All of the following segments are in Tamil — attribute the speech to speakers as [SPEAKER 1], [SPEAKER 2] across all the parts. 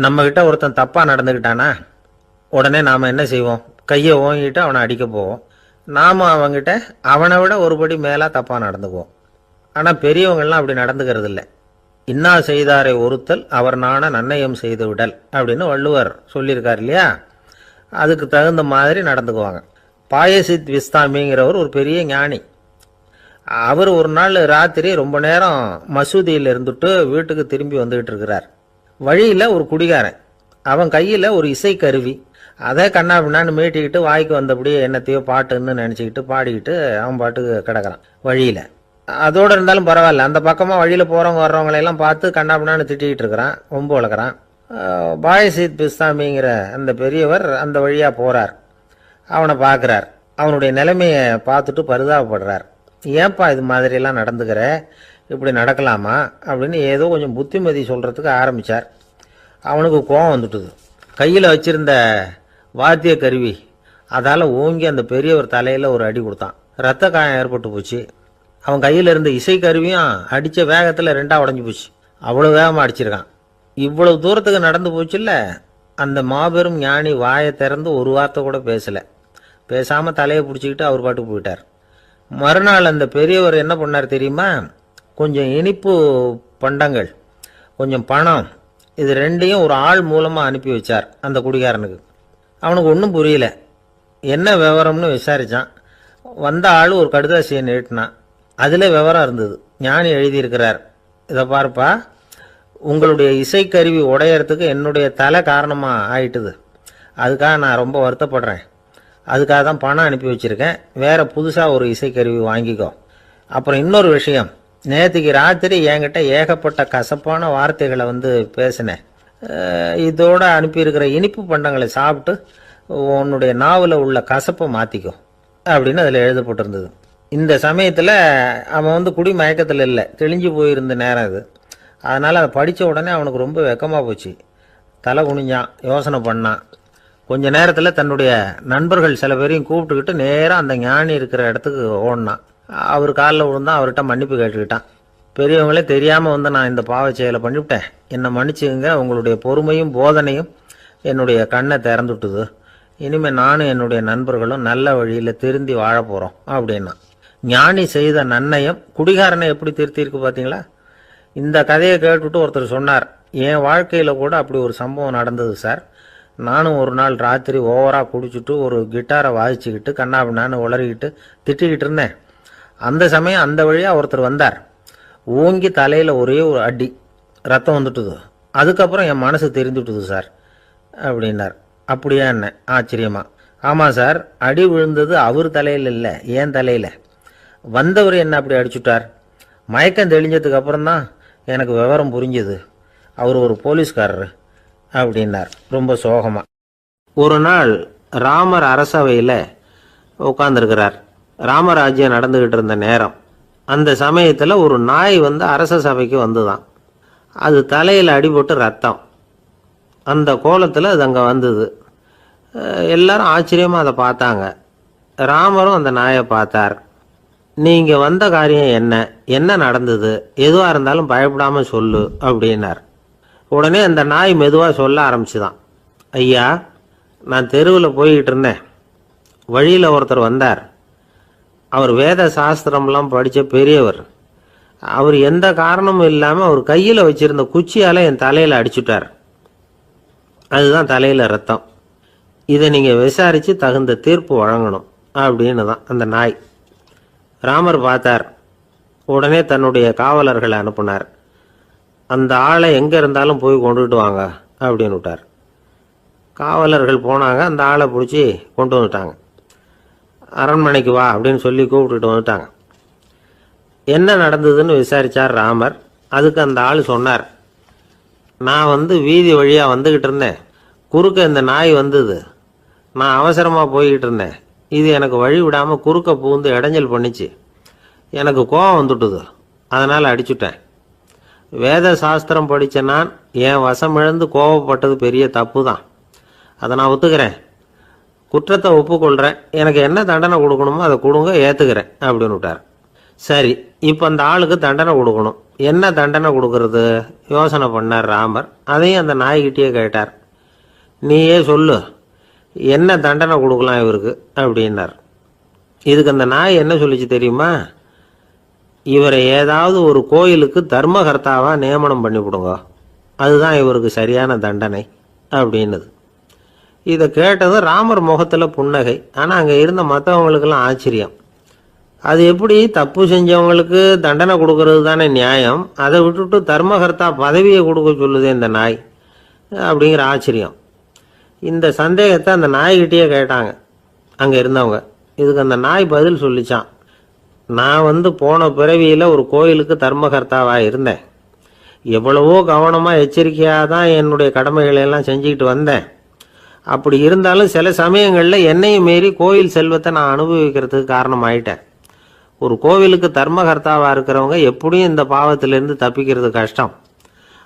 [SPEAKER 1] நம்மக்கிட்ட ஒருத்தன் தப்பாக நடந்துக்கிட்டானா உடனே நாம் என்ன செய்வோம்? கையை ஓங்கிட்டு அவனை அடிக்க போவோம். நாம் அவங்ககிட்ட அவனை விட ஒருபடி மேலே தப்பாக நடந்துக்குவோம். ஆனால் பெரியவங்கள்லாம் அப்படி நடந்துக்கிறது இல்லை. இன்னா செய்தாரை ஒருத்தல் அவர் நாண நன்னயம் செய்து விடல் அப்படின்னு வள்ளுவர் சொல்லியிருக்கார் இல்லையா? அதுக்கு தகுந்த மாதிரி நடந்துக்குவாங்க. பாயசித் விஸ்தாமிங்கிறவர் ஒரு பெரிய ஞானி. அவர் ஒரு நாள் ராத்திரி ரொம்ப நேரம் மசூதியில் இருந்துட்டு வீட்டுக்கு திரும்பி வந்துகிட்டு இருக்கிறார். வழியில் ஒரு குடிகாரன், அவன் கையில் ஒரு இசைக்கருவி, அதை கண்ணா பின்னான்னு மீட்டிக்கிட்டு வாய்க்கு வந்தபடியே என்னத்தையோ பாட்டுன்னு நினச்சிக்கிட்டு பாடிக்கிட்டு அவன் பாட்டுக்கு கிடக்கிறான் வழியில். அதோடு இருந்தாலும் பரவாயில்ல, அந்த பக்கமாக வழியில் போகிறவங்க வர்றவங்களையெல்லாம் பார்த்து கண்ணா பின்னான்னு திட்டிக்கிட்டு இருக்கிறான், ஒம்பு வளர்க்குறான். பாயசித் பிஸ்தாமிங்கிற அந்த பெரியவர் அந்த வழியாக போகிறார். அவனை பார்க்குறார். அவனுடைய நிலைமையை பார்த்துட்டு பரிதாபப்படுறார். ஏன்பா இது மாதிரியெல்லாம் நடந்துக்கிற, இப்படி நடக்கலாமா அப்படின்னு ஏதோ கொஞ்சம் புத்திமதி சொல்கிறதுக்கு ஆரம்பித்தார். அவனுக்கு கோபம் வந்துட்டுது. கையில் வச்சிருந்த வாத்திய கருவி அதால் ஓங்கி அந்த பெரியவர் தலையில் ஒரு அடி கொடுத்தான். ரத்த காயம் ஏற்பட்டு போச்சு. அவன் கையில் இருந்த இசைக்கருவியும் அடித்த வேகத்தில் ரெண்டாக உடஞ்சி போச்சு. அவ்வளோ வேகமாக அடிச்சிருக்கான். இவ்வளவு தூரத்துக்கு நடந்து போச்சுல்ல, அந்த மாபெரும் ஞானி வாயை திறந்து ஒரு வார்த்தை கூட பேசலை. பேசாமல் தலையை பிடிச்சிக்கிட்டு அவர் பாட்டுக்கு போயிட்டார். மறுநாள் அந்த பெரியவர் என்ன பண்ணார் தெரியுமா? கொஞ்சம் இனிப்பு பண்டங்கள், கொஞ்சம் பணம், இது ரெண்டையும் ஒரு ஆள் மூலமாக அனுப்பி வச்சார் அந்த குடிகாரனுக்கு. அவனுக்கு ஒன்றும் புரியல. என்ன விவரம்னு விசாரித்தான். வந்த ஆள் ஒரு கடுதாசியை நீட்டினான். அதில் விவரம் இருந்தது. ஞானி எழுதியிருக்கிறார், இதை பார்ப்பா, உங்களுடைய இசைக்கருவி உடையறதுக்கு என்னுடைய தலை காரணமாக ஆயிட்டுது. அதுக்காக நான் ரொம்ப வருத்தப்படுறேன். அதுக்காக தான் பணம் அனுப்பி வச்சுருக்கேன். வேறு புதுசாக ஒரு இசைக்கருவி வாங்கிக்கோ. அப்புறம் இன்னொரு விஷயம், நேற்றுக்கு ராத்திரி என்கிட்ட ஏகப்பட்ட கசப்பான வார்த்தைகளை பேசினேன். இதோடு அனுப்பியிருக்கிற இனிப்பு பண்டங்களை சாப்பிட்டு உன்னுடைய நாவில் உள்ள கசப்பை மாற்றிக்கோ அப்படின்னு அதில் எழுதப்பட்டிருந்தது. இந்த சமயத்தில் அவன் குடி மயக்கத்தில் இல்லை, தெளிஞ்சு போயிருந்த நேரம் அது. அதனால் அதை படித்த உடனே அவனுக்கு ரொம்ப வெக்கமாக போச்சு. தலை குனிஞ்சான், யோசனை பண்ணான். கொஞ்ச நேரத்தில் தன்னுடைய நண்பர்கள் சில பேரையும் கூப்பிட்டுக்கிட்டு நேராக அந்த ஞானி இருக்கிற இடத்துக்கு ஓடினான். அவர் காலில் விழுந்தான். அவர்கிட்ட மன்னிப்பு கேட்டுக்கிட்டான். பெரியவங்களே தெரியாமல் நான் இந்த பாவ செயலை பண்ணிவிட்டேன், என்னை மன்னிச்சுங்க. உங்களுடைய பொறுமையும் போதனையும் என்னுடைய கண்ணை திறந்துட்டுது. இனிமேல் நானும் என்னுடைய நண்பர்களும் நல்ல வழியில் திருந்தி வாழ போகிறோம் அப்படின்னா. ஞானி செய்த நன்னயம் குடிகாரனை எப்படி திருத்திருக்கு பார்த்தீங்களா? இந்த கதையை கேட்டுவிட்டு ஒருத்தர் சொன்னார், என் வாழ்க்கையில் கூட அப்படி ஒரு சம்பவம் நடந்தது சார். நானும் ஒரு நாள் ராத்திரி ஓவராக குடிச்சிட்டு ஒரு கிட்டாரை வாசிச்சுக்கிட்டு கண்ணாபின்னான்னு உளறிக்கிட்டு திட்டிக்கிட்டு இருந்தேன். அந்த சமயம் அந்த வழியாக ஒருத்தர் வந்தார். ஓங்கி தலையில் ஒரே ஒரு அடி, ரத்தம் வந்துட்டுது. அதுக்கப்புறம் என் மனசு தெரிந்துட்டுது சார் அப்படின்னார். அப்படியா என்ன ஆச்சரியமா? ஆமாம் சார், அடி விழுந்தது அவர் தலையில் இல்லை, என் தலையில். வந்தவர் என்ன அப்படி அடிச்சுட்டார். மயக்கம் தெளிஞ்சதுக்கு அப்புறம்தான் எனக்கு விவரம் புரிஞ்சுது. அவர் ஒரு போலீஸ்காரர் அப்படின்னார் ரொம்ப சோகமாக. ஒரு நாள் ராமர் அரசவையில் உட்கார்ந்துருக்கிறார். ராமராஜ்யம் நடந்துக்கிட்டு இருந்த நேரம். அந்த சமயத்தில் ஒரு நாய் அரச சபைக்கு வந்துதான். அது தலையில் அடிபட்டு ரத்தம். அந்த கோலத்தில் அது அங்கே வந்தது. எல்லாரும் ஆச்சரியமாக அதை பார்த்தாங்க. ராமரும் அந்த நாயை பார்த்தார். நீங்கள் வந்த காரியம் என்ன, என்ன நடந்தது, எதுவாக இருந்தாலும் பயப்படாமல் சொல்லு அப்படின்னார். உடனே அந்த நாய் மெதுவாக சொல்ல ஆரம்பிச்சுதான். ஐயா, நான் தெருவில் போய்கிட்டு இருந்தேன். வழியில் ஒருத்தர் வந்தார். அவர் வேத சாஸ்திரம்லாம் படித்த பெரியவர். அவர் எந்த காரணமும் இல்லாமல் அவர் கையில் வச்சிருந்த குச்சியால் என் தலையில் அடிச்சுட்டார். அதுதான் தலையில் ரத்தம். இதை நீங்கள் விசாரித்து தகுந்த தீர்ப்பு வழங்கணும் அப்படின்னு தான் அந்த நாய். ராமர் பார்த்தார். உடனே தன்னுடைய காவலர்களை அனுப்புனார். அந்த ஆளை எங்கே இருந்தாலும் போய் கொண்டுகிட்டு வாங்க அப்படின்னு விட்டார். காவலர்கள் போனாங்க. அந்த ஆளை பிடிச்சி கொண்டு வந்துட்டாங்க. அரண்மனைக்கு வா அப்படின்னு சொல்லி கூப்பிட்டுட்டு வந்துட்டாங்க. என்ன நடந்ததுன்னு விசாரித்தார் ராமர். அதுக்கு அந்த ஆள் சொன்னார், நான் வீதி வழியாக வந்துக்கிட்டு இருந்தேன். குறுக்க இந்த நாய் வந்தது. நான் அவசரமாக போய்கிட்டு இருந்தேன். இது எனக்கு வழி விடாமல் குறுக்க பூந்து இடைஞ்சல் பண்ணிச்சு. எனக்கு கோபம் வந்துட்டுது. அதனால் அடிச்சுட்டேன். வேத சாஸ்திரம் படித்த நான் என் வசம் இழந்து கோபப்பட்டது பெரிய தப்பு தான். அதை நான் ஒத்துக்கிறேன். குற்றத்தை ஒப்புக்கொள்கிறேன். எனக்கு என்ன தண்டனை கொடுக்கணுமோ அதை கொடுங்க, ஏற்றுக்கிறேன் அப்படின்னு விட்டார். சரி, இப்போ அந்த ஆளுக்கு தண்டனை கொடுக்கணும். என்ன தண்டனை கொடுக்கறது யோசனை பண்ணார் ராமர். அதையும் அந்த நாய்கிட்டே கேட்டார். நீயே சொல்லு, என்ன தண்டனை கொடுக்கலாம் இவருக்கு அப்படின்னார். இதுக்கு அந்த நாய் என்ன சொல்லிச்சு தெரியுமா? இவரை ஏதாவது ஒரு கோயிலுக்கு தர்மகர்த்தாவா நியமனம் பண்ணிவிடுங்க, அதுதான் இவருக்கு சரியான தண்டனை அப்படின்னுது. இதை கேட்டதும் ராமர் முகத்தில் புன்னகை. ஆனால் அங்கே இருந்த மற்றவங்களுக்கெல்லாம் ஆச்சரியம். அது எப்படி, தப்பு செஞ்சவங்களுக்கு தண்டனை கொடுக்கறது தானே நியாயம், அதை விட்டுட்டு தர்மகர்த்தா பதவியை கொடுக்க சொல்லுது இந்த நாய் அப்படிங்கிற ஆச்சரியம். இந்த சந்தேகத்தை அந்த நாய்கிட்டேயே கேட்டாங்க அங்கே இருந்தவங்க. இதுக்கு அந்த நாய் பதில் சொல்லிச்சான். நான் போன பிறவியில் ஒரு கோயிலுக்கு தர்மகர்த்தாவாக இருந்தேன். எவ்வளவோ கவனமாக எச்சரிக்கையாக தான் என்னுடைய கடமைகளை எல்லாம் செஞ்சுக்கிட்டு வந்தேன். அப்படி இருந்தாலும் சில சமயங்களில் என்னையும் மீறி கோயில் செல்வத்தை நான் அனுபவிக்கிறதுக்கு காரணமாயிட்டேன். ஒரு கோவிலுக்கு தர்மகர்த்தாவாக இருக்கிறவங்க எப்படியும் இந்த பாவத்திலேருந்து தப்பிக்கிறது கஷ்டம்.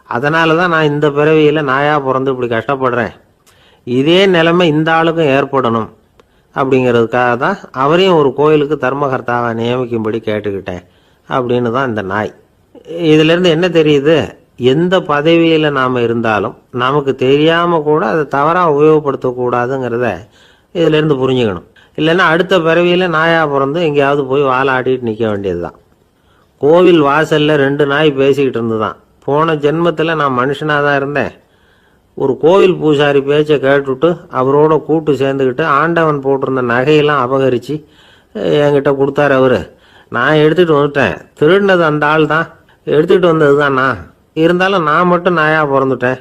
[SPEAKER 1] அதனால தான் நான் இந்த பிறவியில் நாயாக பிறந்து இப்படி கஷ்டப்படுறேன். இதே நிலைமை இந்த ஆளுக்கும் ஏற்படணும் அப்படிங்கிறதுக்காக தான் அவரையும் ஒரு கோயிலுக்கு தர்மகர்த்தாவை நியமிக்கும்படி கேட்டுக்கிட்டேன் அப்படின்னு தான் இந்த நாய். இதிலேருந்து என்ன தெரியுது? எந்த பதவியில் நாம் இருந்தாலும் நமக்கு தெரியாமல் கூட அதை தவறாக உபயோகப்படுத்தக்கூடாதுங்கிறத இதிலேருந்து புரிஞ்சுக்கணும். இல்லைன்னா அடுத்த பிறவியில் நாயாக பிறந்து எங்கேயாவது போய் வாழை ஆட்டிட்டு நிற்க வேண்டியது தான். கோவில் வாசலில் 2 நாய் பேசிக்கிட்டு இருந்துதான், போன ஜென்மத்தில் நான் மனுஷனாக தான் இருந்தேன். ஒரு கோவில் பூசாரி பேச்சை கேட்டுவிட்டு அவரோட கூட்டு சேர்ந்துக்கிட்டு ஆண்டவன் போட்டிருந்த நகையெல்லாம் அபகரித்து என்கிட்ட கொடுத்தாரு அவர். நான் எடுத்துகிட்டு வந்துட்டேன். திருடினது அந்த ஆள் தான், எடுத்துக்கிட்டு வந்தது தான் நான். இருந்தாலும் நான் மட்டும் நாயாக பிறந்துட்டேன்.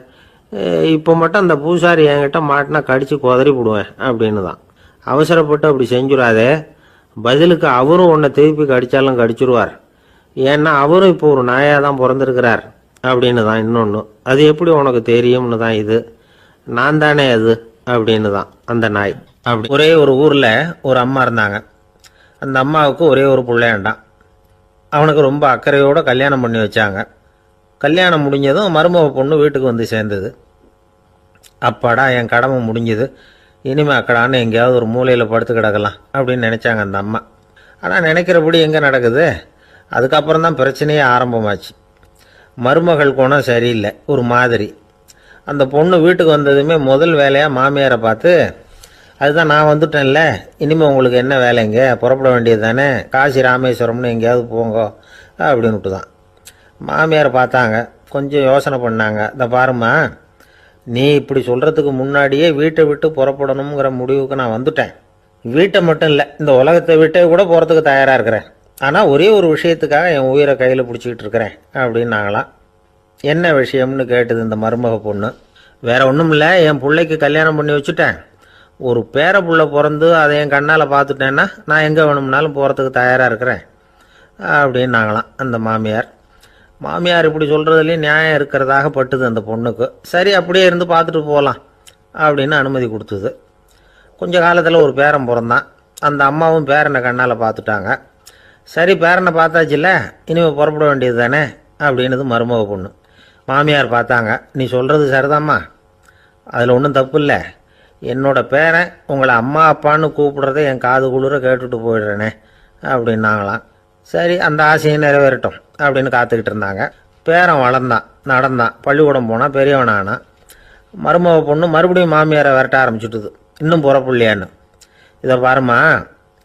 [SPEAKER 1] இப்போ மட்டும் அந்த பூசாரி என்கிட்ட மாட்டினா கடித்து குதறி விடுவேன் அப்படின்னு தான். அவசரப்பட்டு அப்படி செஞ்சுடாதே, பதிலுக்கு அவரும் உன்னை திருப்பி கடித்தாலும் கடிச்சிருவார். ஏன்னா அவரும் இப்போ ஒரு நாயாக தான் பிறந்திருக்கிறார் அப்படின்னு தான் இன்னொன்று. அது எப்படி உனக்கு தெரியும்னு தான் இது, நான் தானே அது அப்படின்னு தான் அந்த நாய். அப்படி ஒரே ஒரு ஊரில் ஒரு அம்மா இருந்தாங்க. அந்த அம்மாவுக்கு ஒரே ஒரு பிள்ளையாண்டான். அவனுக்கு ரொம்ப அக்கறையோடு கல்யாணம் பண்ணி வச்சாங்க. கல்யாணம் முடிஞ்சதும் மருமக பொண்ணு வீட்டுக்கு வந்து சேர்ந்தது. அப்பாடா, என் கடமை முடிஞ்சது, இனிமே அக்கடான்னு எங்கேயாவது ஒரு மூலையில் படுத்து கிடக்கலாம் அப்படின்னு நினச்சாங்க அந்த அம்மா. ஆனால் நினைக்கிறபடி எங்கே நடக்குது? அதுக்கப்புறம் தான் பிரச்சனையே ஆரம்பமாச்சு. மருமகள் குணம் சரியில்லை, ஒரு மாதிரி. அந்த பொண்ணு வீட்டுக்கு வந்ததுமே முதல் வேலையாக மாமியாரை பார்த்து, அதுதான் நான் வந்துட்டேன்ல, இனிமேல் உங்களுக்கு என்ன வேலைங்க, புறப்பட வேண்டியது தானே, காசி ராமேஸ்வரம்னு எங்கேயாவது போங்க அப்படின்னுட்டு தான். மாமியாரை பார்த்தாங்க, கொஞ்சம் யோசனை பண்ணாங்க. இந்த பாருமா, நீ இப்படி சொல்கிறதுக்கு முன்னாடியே வீட்டை விட்டு புறப்படணுங்கிற முடிவுக்கு நான் வந்துட்டேன். வீட்டை மட்டும் இல்லை, இந்த உலகத்தை விட்டே கூட போகிறதுக்கு தயாராக இருக்கிறேன். ஆனால் ஒரே ஒரு விஷயத்துக்காக என் உயிரை கையில் பிடிச்சிக்கிட்டு இருக்கிறேன் அப்படின்னாங்களாம். என்ன விஷயம்னு கேட்டது இந்த மருமக பொண்ணு. வேற ஒன்றும் இல்லை, என் பிள்ளைக்கு கல்யாணம் பண்ணி வச்சுட்டேன். ஒரு பேர புள்ள பிறந்து அதை என் கண்ணால் பார்த்துட்டேன்னா நான் எங்கே வேணும்னாலும் போகிறதுக்கு தயாராக இருக்கிறேன் அப்படின்னாங்களாம் அந்த மாமியார். மாமியார் இப்படி சொல்கிறதுலேயும் நியாயம் இருக்கிறதாக பட்டுது அந்த பொண்ணுக்கு. சரி, அப்படியே இருந்து பார்த்துட்டு போகலாம் அப்படின்னு அனுமதி கொடுத்தது. கொஞ்ச காலத்தில் ஒரு பேரன் பிறந்தான். அந்த அம்மாவும் பேரனை கண்ணால் பார்த்துட்டாங்க. சரி, பேரனை பார்த்தாச்சுல்ல, இனிமேல் புறப்பட வேண்டியது தானே அப்படின்னது மருமக பொண்ணு. மாமியார் பார்த்தாங்க, நீ சொல்கிறது சரிதாம்மா, அதில் ஒன்றும் தப்பு இல்லை. என்னோட பேரன் உங்களை அம்மா அப்பான்னு கூப்பிடுறதை என் காது குளிர கேட்டுட்டு போயிடுறேனே அப்படின்னாங்களாம். சரி, அந்த ஆசையை நிறைவேறட்டும் அப்படின்னு காத்துக்கிட்டு இருந்தாங்க. பேரன் வளர்ந்தான், நடந்தான், பள்ளிக்கூடம் போனால், பெரியவனானா. மருமக பொண்ணு மறுபடியும் மாமியாரை விரட்ட ஆரம்பிச்சுட்டுது, இன்னும் புறப்புள்ளையான்னு. இதை பாருமா,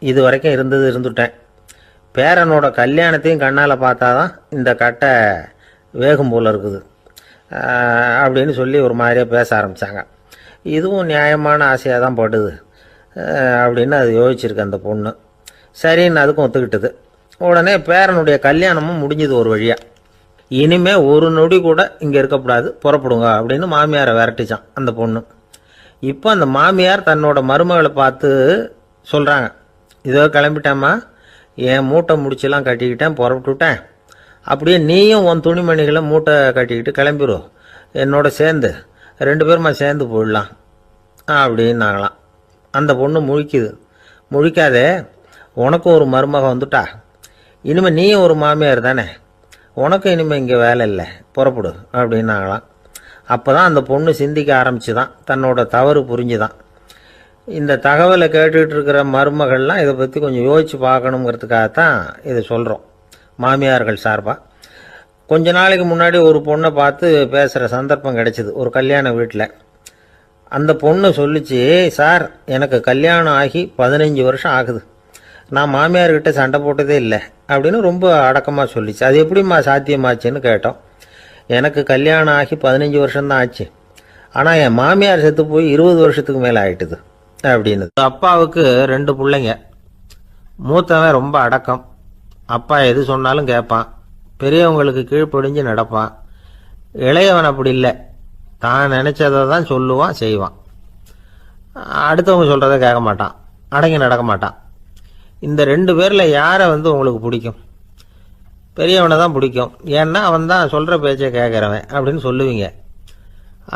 [SPEAKER 1] இது வரைக்கும் இருந்துட்டேன். பேரனோட கல்யாணத்தையும் கண்ணால் பார்த்தா தான் இந்த கட்டை வேகும் போல் இருக்குது அப்படின்னு சொல்லி ஒரு மாதிரியாக பேச ஆரம்பித்தாங்க. இதுவும் நியாயமான ஆசையாக தான் படுது அப்படின்னு அது யோசிச்சிருக்கு அந்த பொண்ணு. சரின்னு அதுக்கும் ஒத்துக்கிட்டது. உடனே பேரனுடைய கல்யாணமும் முடிஞ்சது ஒரு வழியாக. இனிமே ஒரு நொடி கூட இங்கே இருக்கக்கூடாது, புறப்படுங்க அப்படின்னு மாமியாரை விரட்டிச்சான் அந்த பொண்ணு. இப்போ அந்த மாமியார் தன்னோட மருமகளை பார்த்து சொல்கிறாங்க, இதோ கிளம்பிட்டேம்மா, என் மூட்டை முடிச்செல்லாம் கட்டிக்கிட்டேன், புறப்பட்டுவிட்டேன். அப்படியே நீயும் உன் துணிமணிகளை மூட்டை கட்டிக்கிட்டு கிளம்பிடும், என்னோட சேர்ந்து 2 பேருமா சேர்ந்து போயிடலாம் அப்படின்னாங்களாம். அந்த பொண்ணு முழிக்குது. முழிக்காதே, உனக்கும் ஒரு மருமக வந்துட்டா, இனிமேல் நீயும் ஒரு மாமியார் தானே, உனக்கும் இனிமேல் இங்கே வேலை இல்லை, புறப்படு அப்படின்னாங்களாம். அப்போ தான் அந்த பொண்ணு சிந்திக்க ஆரம்பிச்சுதான், தன்னோட தவறு புரிஞ்சுதான். இந்த தகவலை கேட்டுக்கிட்டு இருக்கிற மருமகள்லாம் இதை பற்றி கொஞ்சம் யோசித்து பார்க்கணுங்கிறதுக்காகத்தான் இதை சொல்கிறோம். மாமியார்கள் சார்பாக. கொஞ்ச நாளைக்கு முன்னாடி ஒரு பொண்ணை பார்த்து பேசுகிற சந்தர்ப்பம் கிடைச்சிது ஒரு கல்யாண வீட்டில். அந்த பொண்ணு சொல்லிச்சு, சார் எனக்கு கல்யாணம் ஆகி 15 வருஷம் ஆகுது, நான் மாமியார்கிட்ட சண்டை போட்டதே இல்லை அப்படின்னு ரொம்ப அடக்கமாக சொல்லிச்சு. அது எப்படிம்மா சாத்தியமாச்சுன்னு கேட்டோம். எனக்கு கல்யாணம் ஆகி 15 வருஷம்தான் ஆச்சு, ஆனால் என் மாமியார் செத்து போய் 20 வருஷத்துக்கு மேலே ஆயிட்டுது அப்படின்னு. அப்பாவுக்கு 2 பிள்ளைங்க. மூத்தவன் ரொம்ப அடக்கம், அப்பா எது சொன்னாலும் கேட்பான், பெரியவங்களுக்கு கீழ்ப்படிஞ்சு நடப்பான். இளையவன் அப்படி இல்லை, தான் நினைச்சதை தான் சொல்லுவான் செய்வான், அடுத்தவங்க சொல்கிறத கேட்க மாட்டான், அடங்கி நடக்க மாட்டான். இந்த 2 பேரில் யாரை உங்களுக்கு பிடிக்கும்? பெரியவனை தான் பிடிக்கும், ஏன்னா அவன் தான் சொல்கிற பேச்சை கேட்குறவன் அப்படின்னு சொல்லுவீங்க.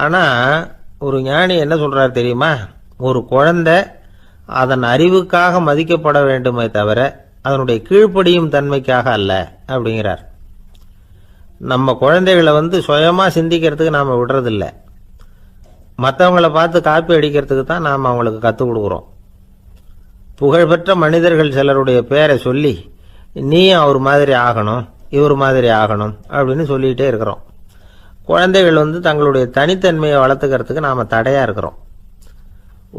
[SPEAKER 1] ஆனால் ஒரு ஞானி என்ன சொல்கிறார் தெரியுமா? ஒரு குழந்தை அதன் அறிவுக்காக மதிக்கப்பட வேண்டுமே தவிர அதனுடைய கீழ்ப்படியும் தன்மைக்காக அல்ல அப்படிங்கிறார். நம்ம குழந்தைகளை சுயமாக சிந்திக்கிறதுக்கு நாம் விடுறதில்ல, மற்றவங்களை பார்த்து காப்பி அடிக்கிறதுக்கு தான் நாம் அவங்களுக்கு கற்றுக் கொடுக்குறோம். புகழ்பெற்ற மனிதர்கள் சிலருடைய பேரை சொல்லி நீயும் அவர் மாதிரி ஆகணும், இவர் மாதிரி ஆகணும் அப்படின்னு சொல்லிகிட்டே இருக்கிறோம். குழந்தைகள் தங்களுடைய தனித்தன்மையை வளர்த்துக்கிறதுக்கு நாம் தடையாக இருக்கிறோம்.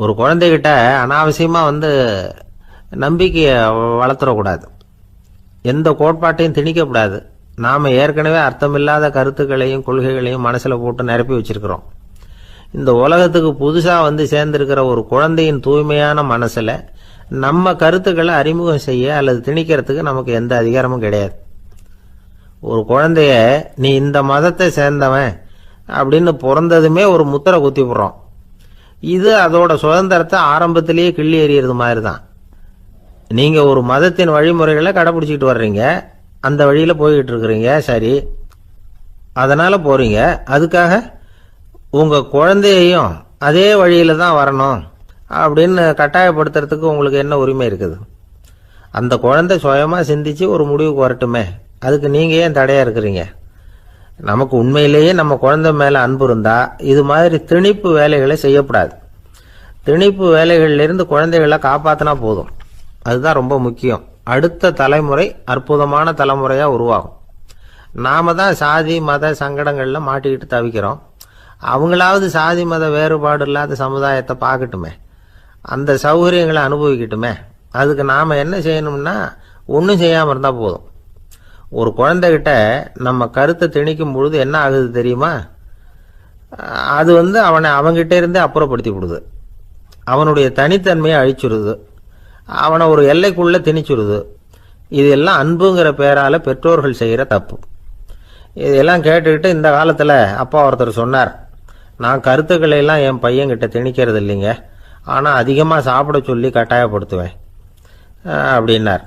[SPEAKER 1] ஒரு குழந்தைகிட்ட அனாவசியமாக நம்பிக்கையை வளர்த்துடக்கூடாது, எந்த கோட்பாட்டையும் திணிக்கக்கூடாது. நாம் ஏற்கனவே அர்த்தமில்லாத கருத்துக்களையும் கொள்கைகளையும் மனசில் போட்டு நிரப்பி வச்சிருக்கிறோம். இந்த உலகத்துக்கு புதுசாக சேர்ந்திருக்கிற ஒரு குழந்தையின் தூய்மையான மனசில் நம்ம கருத்துக்களை அறிமுகம் செய்ய அல்லது திணிக்கிறதுக்கு நமக்கு எந்த அதிகாரமும் கிடையாது. ஒரு குழந்தைய நீ இந்த மதத்தை சேர்ந்தவன் அப்படின்னு பிறந்ததுமே ஒரு முத்திரை குத்தி விடுறோம். இது அதோட சுதந்திரத்தை ஆரம்பத்திலேயே கிள்ளி எறிகிறது மாதிரி தான். நீங்கள் ஒரு மதத்தின் வழிமுறைகளை கடைப்பிடிச்சிக்கிட்டு வர்றீங்க, அந்த வழியில் போய்கிட்டு இருக்கிறீங்க, சரி, அதனால் போகிறீங்க. அதுக்காக உங்கள் குழந்தையையும் அதே வழியில் தான் வரணும் அப்படின்னு கட்டாயப்படுத்துறதுக்கு உங்களுக்கு என்ன உரிமை இருக்குது? அந்த குழந்தை சுயமாக சிந்திச்சு ஒரு முடிவுக்கு வரட்டுமே, அதுக்கு நீங்கள் ஏன் தடையாக இருக்கிறீங்க? நமக்கு உண்மையிலேயே நம்ம குழந்தை மேலே அன்பு இருந்தால் இது மாதிரி திணிப்பு வேலைகளை செய்யக்கூடாது. திணிப்பு வேலைகளிலிருந்து குழந்தைகளை காப்பாற்றினா போதும், அதுதான் ரொம்ப முக்கியம். அடுத்த தலைமுறை அற்புதமான தலைமுறையாக உருவாகும். நாம தான் சாதி மத சங்கடங்களில் மாட்டிக்கிட்டு தவிக்கிறோம். அவங்களாவது சாதி மத வேறுபாடு இல்லாத சமுதாயத்தை பார்க்கட்டுமே, அந்த சௌகரியங்களை அனுபவிக்கட்டுமே. அதுக்கு நாம் என்ன செய்யணும்னா ஒன்றும் செய்யாமல் இருந்தால் போதும். ஒரு குழந்தைகிட்ட நம்ம கருத்தை திணிக்கும் பொழுது என்ன ஆகுது தெரியுமா? அது அவனை அவங்கிட்ட இருந்தே அப்புறப்படுத்தி விடுது, அவனுடைய தனித்தன்மையை அழிச்சுடுது, அவனை ஒரு எல்லைக்குள்ளே திணிச்சுடுது. இதெல்லாம் அன்புங்கிற பேரால் பெற்றோர்கள் செய்கிற தப்பு. இதெல்லாம் கேட்டுக்கிட்டு இந்த காலத்தில் அப்பா ஒருத்தர் சொன்னார், நான் கருத்துக்களை எல்லாம் என் பையன்கிட்ட திணிக்கிறது இல்லைங்க, ஆனால் அதிகமாக சாப்பிட சொல்லி கட்டாயப்படுத்துவேன் அப்படின்னார்.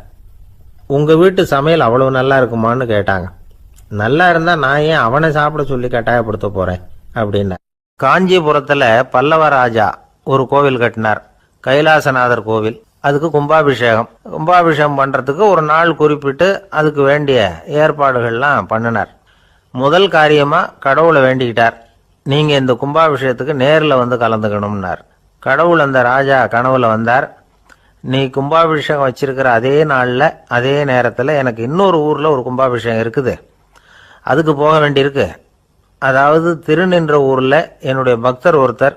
[SPEAKER 1] உங்கள் வீட்டு சமையல் அவ்வளவு நல்லா இருக்குமான்னு கேட்டாங்க. நல்லா இருந்தால் நான் ஏன் அவனை சாப்பிட சொல்லி கட்டாயப்படுத்த போகிறேன் அப்படின்னார். காஞ்சிபுரத்தில் பல்லவ ராஜா ஒரு கோவில் கட்டினார், கைலாசநாதர் கோவில். அதுக்கு கும்பாபிஷேகம் பண்ணுறதுக்கு ஒரு நாள் குறிப்பிட்டு அதுக்கு வேண்டிய ஏற்பாடுகள்லாம் பண்ணினார். முதல் காரியமாக கடவுளை வேண்டிக்கிட்டார், நீங்கள் இந்த கும்பாபிஷேகத்துக்கு நேரில் கலந்துக்கணும்னார். கடவுள் அந்த ராஜா கனவுல வந்தார், நீ கும்பாபிஷேகம் வச்சிருக்கிற அதே நாளில் அதே நேரத்தில் எனக்கு இன்னொரு ஊரில் ஒரு கும்பாபிஷேகம் இருக்குது, அதுக்கு போக வேண்டியிருக்கு. அதாவது திருநின்ற ஊரில் என்னுடைய பக்தர் ஒருத்தர்,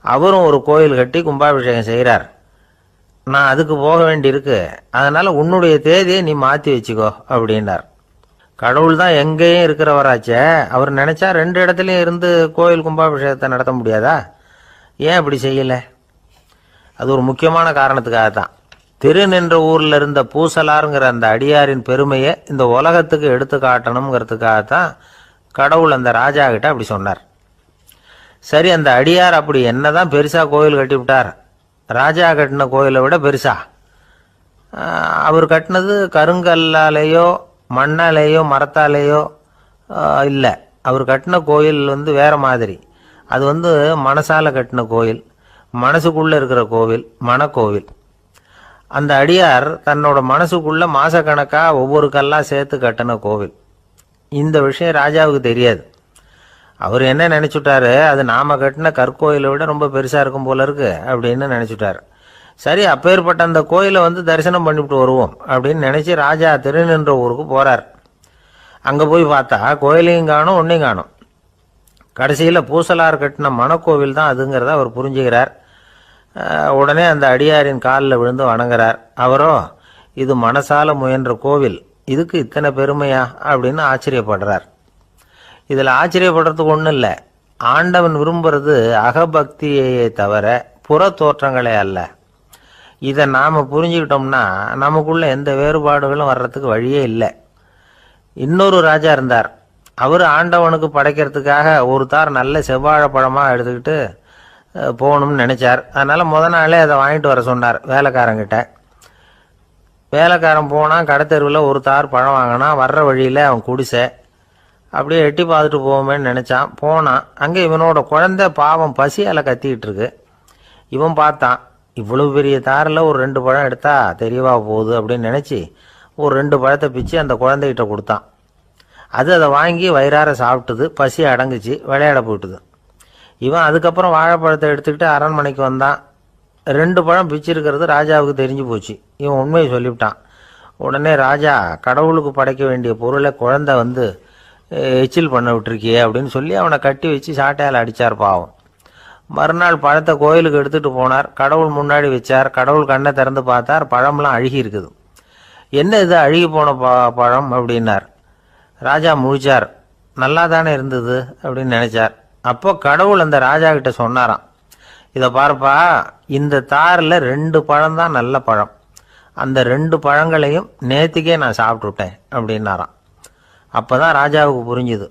[SPEAKER 1] அவரும் ஒரு கோயில் கட்டி கும்பாபிஷேகம் செய்கிறார், நான் அதுக்கு போக வேண்டியிருக்கு, அதனால் உன்னுடைய தேதியை நீ மாற்றி வச்சுக்கோ அப்படின்னார். கடவுள் தான் எங்கேயும் இருக்கிறவராச்சே, அவர் நினச்சா 2 இடத்துலையும் இருந்து கோயில் கும்பாபிஷேகத்தை நடத்த முடியாதா? ஏன் அப்படி செய்யலை? அது ஒரு முக்கியமான காரணத்துக்காக தான். திருநின்ற ஊரில் இருந்த பூசலாருங்கிற அந்த அடியாரின் பெருமையை இந்த உலகத்துக்கு எடுத்து காட்டணுங்கிறதுக்காகத்தான் கடவுள் அந்த ராஜா கிட்ட அப்படி சொன்னார். சரி, அந்த அடியார் அப்படி என்னதான் பெருசாக கோயில் கட்டிவிட்டார்? ராஜா கட்டின கோயிலை விட பெருசா? அவர் கட்டினது கருங்கல்லாலேயோ மண்ணாலேயோ மரத்தாலேயோ இல்லை. அவர் கட்டின கோயில் வேற மாதிரி. அது மனசால கட்டின கோயில், மனசுக்குள்ளே இருக்கிற கோவில், மனக்கோவில். அந்த அடியார் தன்னோட மனசுக்குள்ள மாசக்கணக்காக ஒவ்வொரு கல்லாக சேர்த்து கட்டின கோவில். இந்த விஷயம் ராஜாவுக்கு தெரியாது. அவர் என்ன நினச்சுட்டாரு, அது நாம கட்டின கற்கோயிலை விட ரொம்ப பெருசாக இருக்கும் போல இருக்கு அப்படின்னு நினச்சுட்டார். சரி, அப்பேற்பட்ட அந்த கோயிலை வந்து தரிசனம் பண்ணிவிட்டு வருவோம் அப்படின்னு நினைச்சு ராஜா திருநின்ற ஊருக்கு போறார். அங்க போய் பார்த்தா கோயிலையும் காணும், ஒன்னையும் காணும். கடைசியில் பூசலார் கட்டின மணக்கோவில் தான் அதுங்கிறத அவர் புரிஞ்சுக்கிறார். உடனே அந்த அடியாரின் காலில் விழுந்து வணங்குறார். அவரோ, இது மனசால முயன்ற கோவில், இதுக்கு இத்தனை பெருமையா அப்படின்னு ஆச்சரியப்படுறார். இதில் ஆச்சரியப்படுறதுக்கு ஒன்றும் இல்லை. ஆண்டவன் விரும்புறது அகபக்தியையே தவிர புற தோற்றங்களே அல்ல. இதை நாம் புரிஞ்சுக்கிட்டோம்னா நமக்குள்ள எந்த வேறுபாடுகளும் வர்றதுக்கு வழியே இல்லை. இன்னொரு ராஜா இருந்தார். அவர் ஆண்டவனுக்கு படைக்கிறதுக்காக ஒரு தார் நல்ல செவ்வாழைப்பழமாக எடுத்துக்கிட்டு போகணும்னு நினைச்சார். அதனால நாளே அதை வாங்கிட்டு வர சொன்னார் வேலைக்காரங்கிட்ட. வேலைக்காரன் போனால் கடைத்தெருவில் ஒரு தார் பழம் வாங்கினான். வர்ற வழியில் அவன் குடிசை. அப்படியே எட்டி பார்த்துட்டு போவோமேன்னு நினச்சான். போனான். அங்கே இவனோட குழந்தை பாவம் பசியால் கத்திக்கிட்டு இருக்கு. இவன் பார்த்தான், இவ்வளவு பெரிய தாரில் ஒரு 2 பழம் எடுத்தா தெரியவா போகுது அப்படின்னு நினச்சி ஒரு 2 பழத்தை பிச்சு அந்த குழந்தைகிட்ட கொடுத்தான். அது அதை வாங்கி வயிறார சாப்பிட்டுது. பசி அடங்குச்சு. விளையாட போயிட்டுது. இவன் அதுக்கப்புறம் வாழைப்பழத்தை எடுத்துக்கிட்டு அரண்மனைக்கு வந்தான். 2 பழம் பிச்சிருக்கிறது ராஜாவுக்கு தெரிஞ்சு போச்சு. இவன் உண்மையை சொல்லிவிட்டான். உடனே ராஜா, கடவுளுக்கு படைக்க வேண்டிய பொருளை குழந்தை வந்து எச்சில் பண்ண விட்டுருக்கியே அப்படின்னு சொல்லி அவனை கட்டி வச்சு சாட்டையால் அடித்தார். பாவம். மறுநாள் பழத்தை கோயிலுக்கு எடுத்துகிட்டு போனார். கடவுள் முன்னாடி வச்சார். கடவுள் கண்ணை திறந்து பார்த்தார். பழம்லாம் அழுகி இருக்குது. என்ன இது அழுகி போன பழம் அப்படின்னார். ராஜா முழிச்சார். நல்லா தானே இருந்தது அப்படின்னு நினைச்சார். அப்போ கடவுள் அந்த ராஜா கிட்ட சொன்னாராம், இதை பார்ப்பா, இந்த தாரில் 2 பழம் தான் நல்ல பழம். அந்த 2 பழங்களையும் நேத்திக்கே நான் சாப்பிட்டுட்டேன் அப்படின்னாராம். அப்போதான் ராஜாவுக்கு புரிஞ்சுது,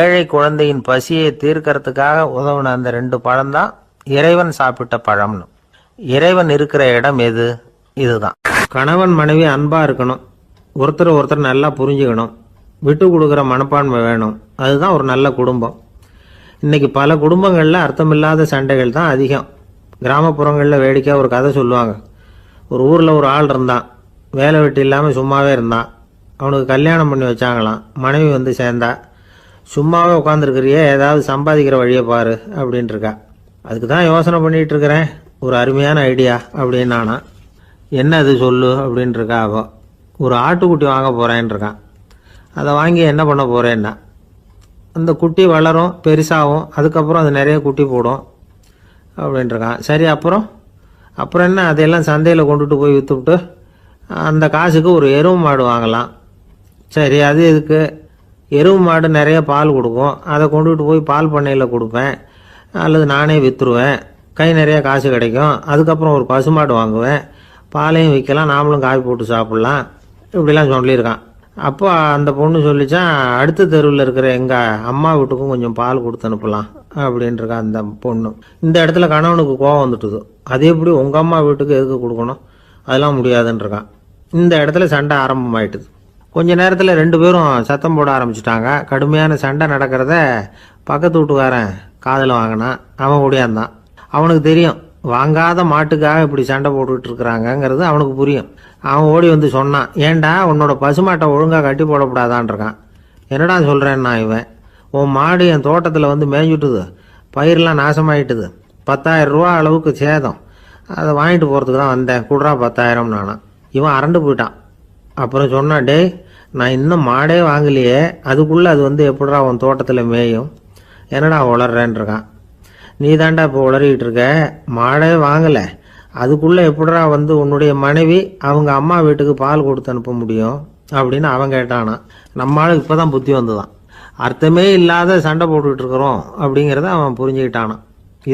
[SPEAKER 1] ஏழை குழந்தையின் பசியை தீர்க்கறதுக்காக உதவுன அந்த 2 பழம்தான் இறைவன் சாப்பிட்ட பழம்னு. இறைவன் இருக்கிற இடம் எது? இதுதான். கணவன் மனைவி அன்பா இருக்கணும். ஒருத்தர் நல்லா புரிஞ்சுக்கணும். விட்டு கொடுக்குற மனப்பான்மை வேணும். அதுதான் ஒரு நல்ல குடும்பம். இன்னைக்கு பல குடும்பங்களில் அர்த்தமில்லாத சண்டைகள் தான் அதிகம். கிராமப்புறங்களில் வேடிக்கையாக ஒரு கதை சொல்லுவாங்க. ஒரு ஊரில் ஒரு ஆள் இருந்தான். வேலை வெட்டி இல்லாமல் சும்மாவே இருந்தான். அவனுக்கு கல்யாணம் பண்ணி வச்சாங்களாம். மனைவி வந்து சேர்ந்தா. சும்மாவே உட்காந்துருக்கிறியே, ஏதாவது சம்பாதிக்கிற வழியை பாரு அப்படின்ட்டுருக்கா. அதுக்கு தான் யோசனை பண்ணிகிட்டு இருக்கிறேன், ஒரு அருமையான ஐடியா அப்படின்னு நானா. என்ன அது சொல்லு அப்படின்ட்டுருக்கா. அவ ஒரு ஆட்டுக்குட்டி வாங்க போகிறேன்னு இருக்கான். அதை வாங்கி என்ன பண்ண போகிறேன்னா, அந்த குட்டி வளரும், பெருசாகும், அதுக்கப்புறம் அது நிறைய குட்டி போடும் அப்படின்ட்டுருக்கான். சரி, அப்புறம் என்ன, அதையெல்லாம் சந்தையில் கொண்டுட்டு போய் விற்றுவிட்டு அந்த காசுக்கு ஒரு எருவு மாடு வாங்கலாம். சரி, அது எதுக்கு? எருவு மாடு நிறைய பால் கொடுக்கும். அதை கொண்டுகிட்டு போய் பால் பண்ணையில் கொடுப்பேன், அல்லது நானே விற்றுருவேன். கை நிறைய காசு கிடைக்கும். அதுக்கப்புறம் ஒரு பசுமாடு வாங்குவேன். பாலையும் விற்கலாம், நாமளும் காய் போட்டு சாப்பிட்லாம். இப்படிலாம் சொல்லியிருக்கான். அப்போ அந்த பொண்ணு சொல்லிச்சான், அடுத்த தெருவில் இருக்கிற எங்கள் அம்மா வீட்டுக்கும் கொஞ்சம் பால் கொடுத்து அனுப்பலாம் அப்படின்ட்டுருக்கான் அந்த பொண்ணு. இந்த இடத்துல கணவனுக்கு கோபம் வந்துட்டுது. அது எப்படி உங்கள் அம்மா வீட்டுக்கு எதுக்கு கொடுக்கணும்? அதெல்லாம் முடியாதுன்றிருக்கான். இந்த இடத்துல சண்டை ஆரம்பமாயிட்டுது. கொஞ்ச நேரத்தில் 2 பேரும் சத்தம் போட ஆரம்பிச்சிட்டாங்க. கடுமையான சண்டை நடக்கிறத பக்கத்து வீட்டுக்காரன் காதில் வாங்கினான். அவன் ஓடியாந்தான். அவனுக்கு தெரியும், வாங்காத மாட்டுக்காக இப்படி சண்டை போட்டுக்கிட்டு இருக்கிறாங்கங்கிறது அவனுக்கு புரியும். அவன் ஓடி வந்து சொன்னான், ஏண்டா உன்னோட பசுமாட்டை ஒழுங்காக கட்டி போடக்கூடாதான்ருக்கான். என்னடா சொல்கிறேன்னா, இவன் உன் மாடு என் தோட்டத்தில் வந்து மேய்ஞ்சுட்டுது, பயிரெலாம் நாசமாயிட்டுது, 10,000 ரூபா அளவுக்கு சேதம், அதை வாங்கிட்டு போகிறதுக்கு தான் வந்தேன், குடுறா 10,000 நானா. இவன் அரண்டு போயிட்டான். அப்புறம் சொன்னான், டேய், நான் இன்னும் மாடே வாங்கலையே, அதுக்குள்ளே அது வந்து எப்படிடா உன் தோட்டத்தில் மேயும், என்னடா உளர்றேன்ருக்கான். நீ தாண்டா இப்போ உளறிக்கிட்டு இருக்க, மாடே வாங்கலை, அதுக்குள்ளே எப்படிடா வந்து உன்னுடைய மனைவி அவங்க அம்மா வீட்டுக்கு பால் கொடுத்து அனுப்ப முடியும் அப்படின்னு அவன் கேட்டானா. நம்மளுக்கு இப்போ தான் புத்தி வந்துதான். அர்த்தமே இல்லாத சண்டை போட்டுக்கிட்டு இருக்கிறோம் அப்படிங்கிறத அவன் புரிஞ்சுக்கிட்டானான்.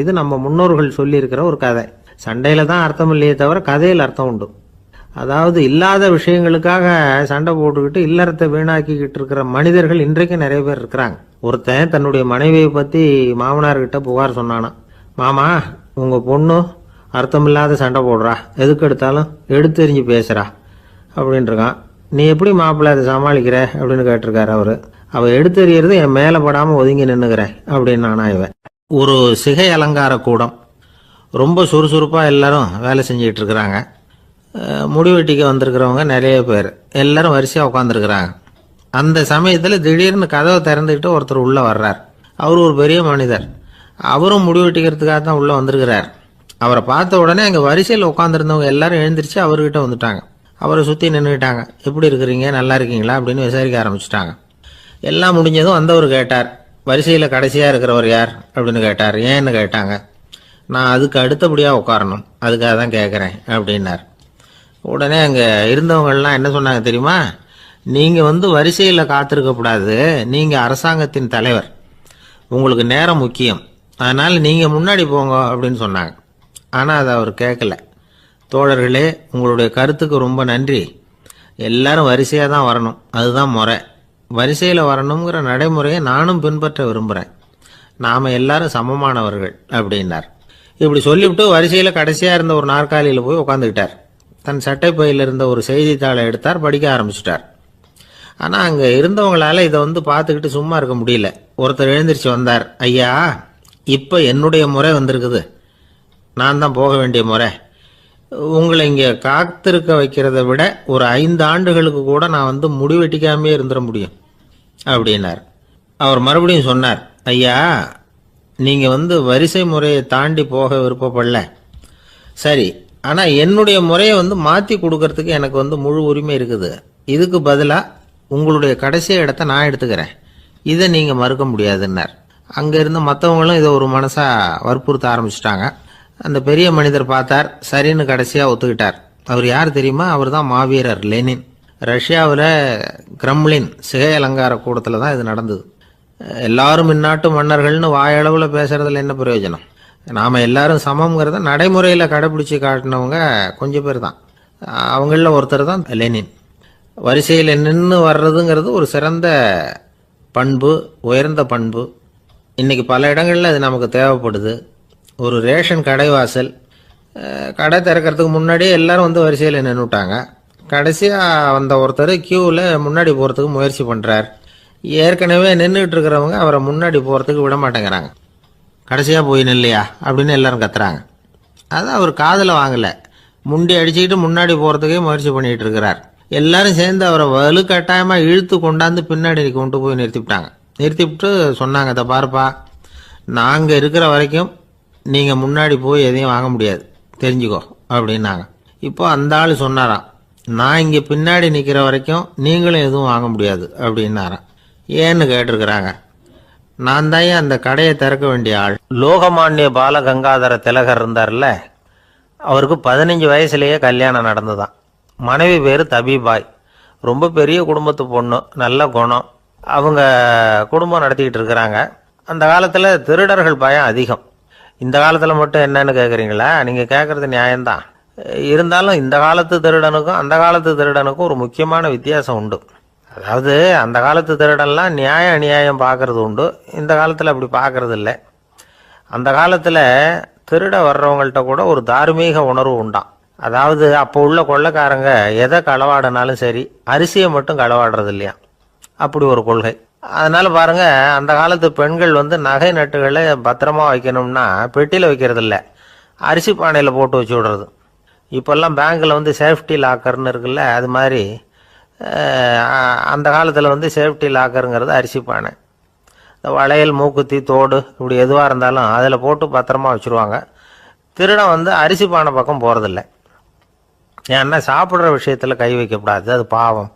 [SPEAKER 1] இது நம்ம முன்னோர்கள் சொல்லியிருக்கிற ஒரு கதை. சண்டையில் தான் அர்த்தம் இல்லையே தவிர கதையில் அர்த்தம் உண்டு. அதாவது இல்லாத விஷயங்களுக்காக சண்டை போட்டுக்கிட்டு இல்லறத்தை வீணாக்கிக்கிட்டு இருக்கிற மனிதர்கள் இன்றைக்கு நிறைய பேர் இருக்கிறாங்க. ஒருத்தன் தன்னுடைய மனைவியை பற்றி மாமனார்கிட்ட புகார் சொன்னானா. மாமா, உங்கள் பொண்ணு அர்த்தமில்லாத சண்டை போடுறா, எதுக்கு எடுத்தாலும் எடுத்தெறிஞ்சு பேசுகிறா அப்படின்ட்டுருக்கான். நீ எப்படி மாப்பிள்ளை அதை சமாளிக்கிற அப்படின்னு கேட்டிருக்காரு அவர். அவள் எடுத்தெறியறது என் மேலே படாமல் ஒதுங்கி நின்றுக்கிறேன் அப்படின்னு நானா. இவன் ஒரு சிகை அலங்கார கூடம். ரொம்ப சுறுசுறுப்பாக எல்லாரும் வேலை செஞ்சுக்கிட்டு இருக்கிறாங்க. முடிவெட்டிக்கு வந்திருக்கிறவங்க நிறைய பேர், எல்லாரும் வரிசையாக உட்காந்துருக்குறாங்க. அந்த சமயத்தில் திடீர்னு கதவை திறந்துக்கிட்டு ஒருத்தர் உள்ளே வர்றார். அவர் ஒரு பெரிய மனிதர். அவரும் முடிவெட்டிக்கிறதுக்காக தான் உள்ளே வந்திருக்கிறார். அவரை பார்த்த உடனே அங்கே வரிசையில் உட்காந்துருந்தவங்க எல்லாரும் எழுந்திரிச்சு அவர்கிட்ட வந்துட்டாங்க. அவரை சுற்றி நின்றுக்கிட்டாங்க. எப்படி இருக்கிறீங்க, நல்லா இருக்கீங்களா அப்படின்னு விசாரிக்க ஆரம்பிச்சிட்டாங்க. எல்லாம் முடிஞ்சதும் வந்தவர் கேட்டார், வரிசையில் கடைசியாக இருக்கிறவர் யார் அப்படின்னு கேட்டார். ஏன்னு கேட்டாங்க. நான் அதுக்கு அடுத்தபடியாக உட்காரணும், அதுக்காக தான் கேட்குறேன் அப்படின்னார். உடனே அங்கே இருந்தவங்கள்லாம் என்ன சொன்னாங்க தெரியுமா? நீங்கள் வரிசையில் காத்திருக்கக்கூடாது, நீங்கள் அரசாங்கத்தின் தலைவர், உங்களுக்கு நேரம் முக்கியம், அதனால் நீங்கள் முன்னாடி போங்க அப்படின்னு சொன்னாங்க. ஆனால் அதை அவர் கேட்கல. தோழர்களே, உங்களுடைய கருத்துக்கு ரொம்ப நன்றி. எல்லாரும் வரிசையாக தான் வரணும், அதுதான் முறை. வரிசையில் வரணுங்கிற நடைமுறையை நானும் பின்பற்ற விரும்புகிறேன். நாம் எல்லாரும் சமமானவர்கள் அப்படின்னார். இப்படி சொல்லிவிட்டு வரிசையில் கடைசியாக இருந்த ஒரு நாற்காலியில் போய் உட்காந்துக்கிட்டார். தன் சட்டை பையில் இருந்த ஒரு செய்தித்தாளை எடுத்தார், படிக்க ஆரம்பிச்சிட்டார். ஆனால் அங்கே இருந்தவங்களால இதை பார்த்துக்கிட்டு சும்மா இருக்க முடியல. ஒருத்தர் எழுந்திரிச்சு வந்தார். ஐயா, இப்போ என்னுடைய முறை வந்திருக்குது, நான் தான் போக வேண்டிய முறை. உங்களை இங்கே காத்திருக்க வைக்கிறத விட ஒரு 5 ஆண்டுகளுக்கு கூட நான் முடிவெட்டிக்காமே இருந்துட முடியும் அப்படின்னார். அவர் மறுபடியும் சொன்னார், ஐயா, நீங்கள் வரிசை முறையை தாண்டி போக விருப்பப்படல, சரி, ஆனால் என்னுடைய முறையை மாற்றி கொடுக்கறதுக்கு எனக்கு முழு உரிமை இருக்குது. இதுக்கு பதிலாக உங்களுடைய கடைசி இடத்த நான் எடுத்துக்கிறேன், இதை நீங்கள் மறுக்க முடியாதுன்னார். அங்கே இருந்த மற்றவங்களும் இதை ஒரு மனசாக வற்புறுத்த ஆரம்பிச்சிட்டாங்க. அந்த பெரிய மனிதர் பார்த்தார், சரின்னு கடைசியாக ஒத்துக்கிட்டார். அவர் யார் தெரியுமா? அவர் தான் மாவீரர் லெனின். ரஷ்யாவில் கிரெம்ளின் சிகை அலங்கார கூடத்தில் தான் இது நடந்தது. எல்லாரும் இந்நாட்டு மன்னர்கள்னு வாயளவில் பேசுறதுல என்ன பிரயோஜனம்? நாம் எல்லாரும் சமம்ங்கிறத நடைமுறையில் கடைபிடிச்சி காட்டினவங்க கொஞ்சம் பேர் தான். அவங்களில் ஒருத்தர் தான் லெனின். வரிசையில் நின்று வர்றதுங்கிறது ஒரு சிறந்த பண்பு, உயர்ந்த பண்பு. இன்றைக்கி பல இடங்களில் அது நமக்கு தேவைப்படுது. ஒரு ரேஷன் கடைவாசல், கடை திறக்கிறதுக்கு முன்னாடியே எல்லாரும் வரிசையில் நின்றுட்டாங்க. கடைசியாக வந்த ஒருத்தர் கியூவில் முன்னாடி போகிறதுக்கு முயற்சி பண்ணுறார். ஏற்கனவே நின்றுட்டு இருக்கிறவங்க அவரை முன்னாடி போகிறதுக்கு விட மாட்டேங்கிறாங்க. கடைசியாக போய் நில்லையா அப்படின்னு எல்லாரும் கத்துறாங்க. அது அவர் காதில் வாங்கலை. முண்டி அடிச்சுக்கிட்டு முன்னாடி போகிறதுக்கே முயற்சி பண்ணிகிட்டு இருக்கிறார். எல்லாரும் சேர்ந்து அவரை வலுக்கட்டாயமாக இழுத்து கொண்டாந்து பின்னாடி கொண்டு போய் நிறுத்திவிட்டாங்க. நிறுத்திவிட்டு சொன்னாங்க, இதை பாருப்பா, நாங்கள் இருக்கிற வரைக்கும் நீங்கள் முன்னாடி போய் எதையும் வாங்க முடியாது, தெரிஞ்சுக்கோ அப்படின்னாங்க. இப்போ அந்த ஆள் சொன்னாராம், நான் இங்கே பின்னாடி நிற்கிற வரைக்கும் நீங்களும் எதுவும் வாங்க முடியாது அப்படின்னாராம். ஏன்னு கேட்டிருக்கிறாங்க. நான் தான் அந்த கடையை திறக்க வேண்டிய ஆள். லோகமானிய பால கங்காதர திலகர் இருந்தார்ல, அவருக்கு 15 வயசுலேயே கல்யாணம் நடந்துதான். மனைவி பேர் தபிபாய். ரொம்ப பெரிய குடும்பத்து பொண்ணு, நல்ல குணம். அவங்க குடும்பம் நடத்திக்கிட்டு இருக்கிறாங்க. அந்த காலத்தில் திருடர்கள் பயம் அதிகம். இந்த காலத்தில் மட்டும் என்னன்னு கேட்குறீங்களா? நீங்கள் கேட்குறது நியாயம்தான். இருந்தாலும் இந்த காலத்து திருடனுக்கும் அந்த காலத்து திருடனுக்கும் ஒரு முக்கியமான வித்தியாசம் உண்டு. அதாவது அந்த காலத்து திருடன்லாம் நியாயம் அநியாயம் பார்க்கறது உண்டு, இந்த காலத்தில் அப்படி பார்க்கறது இல்லை. அந்த காலத்தில் திருட வர்றவங்கள்ட்ட கூட ஒரு தார்மீக உணர்வு உண்டாம். அதாவது அப்போ உள்ள கொள்ளைக்காரங்க எதை களவாடினாலும் சரி, அரிசியை மட்டும் களவாடுறது இல்லையா, அப்படி ஒரு கொள்கை. அதனால பாருங்க, அந்த காலத்து பெண்கள் நகை நட்டுகளை பத்திரமா வைக்கணும்னா பெட்டியில் வைக்கிறது இல்லை, அரிசி பானையில் போட்டு வச்சு விடுறது. இப்போல்லாம் பேங்க்கில் சேஃப்டி லாக்கர்னு இருக்குல்ல, அது மாதிரி அந்த காலத்தில் சேஃப்டி லாக்கருங்கிறது அரிசி பானை. வளையல், மூக்குத்தி, தோடு இப்படி எதுவாக இருந்தாலும் அதில் போட்டு பத்திரமா வச்சுருவாங்க. திருடன் அரிசி பானை பக்கம் போகிறதில்ல. ஏன்னா சாப்பிட்ற விஷயத்தில் கை வைக்கக்கூடாது, அது பாவம்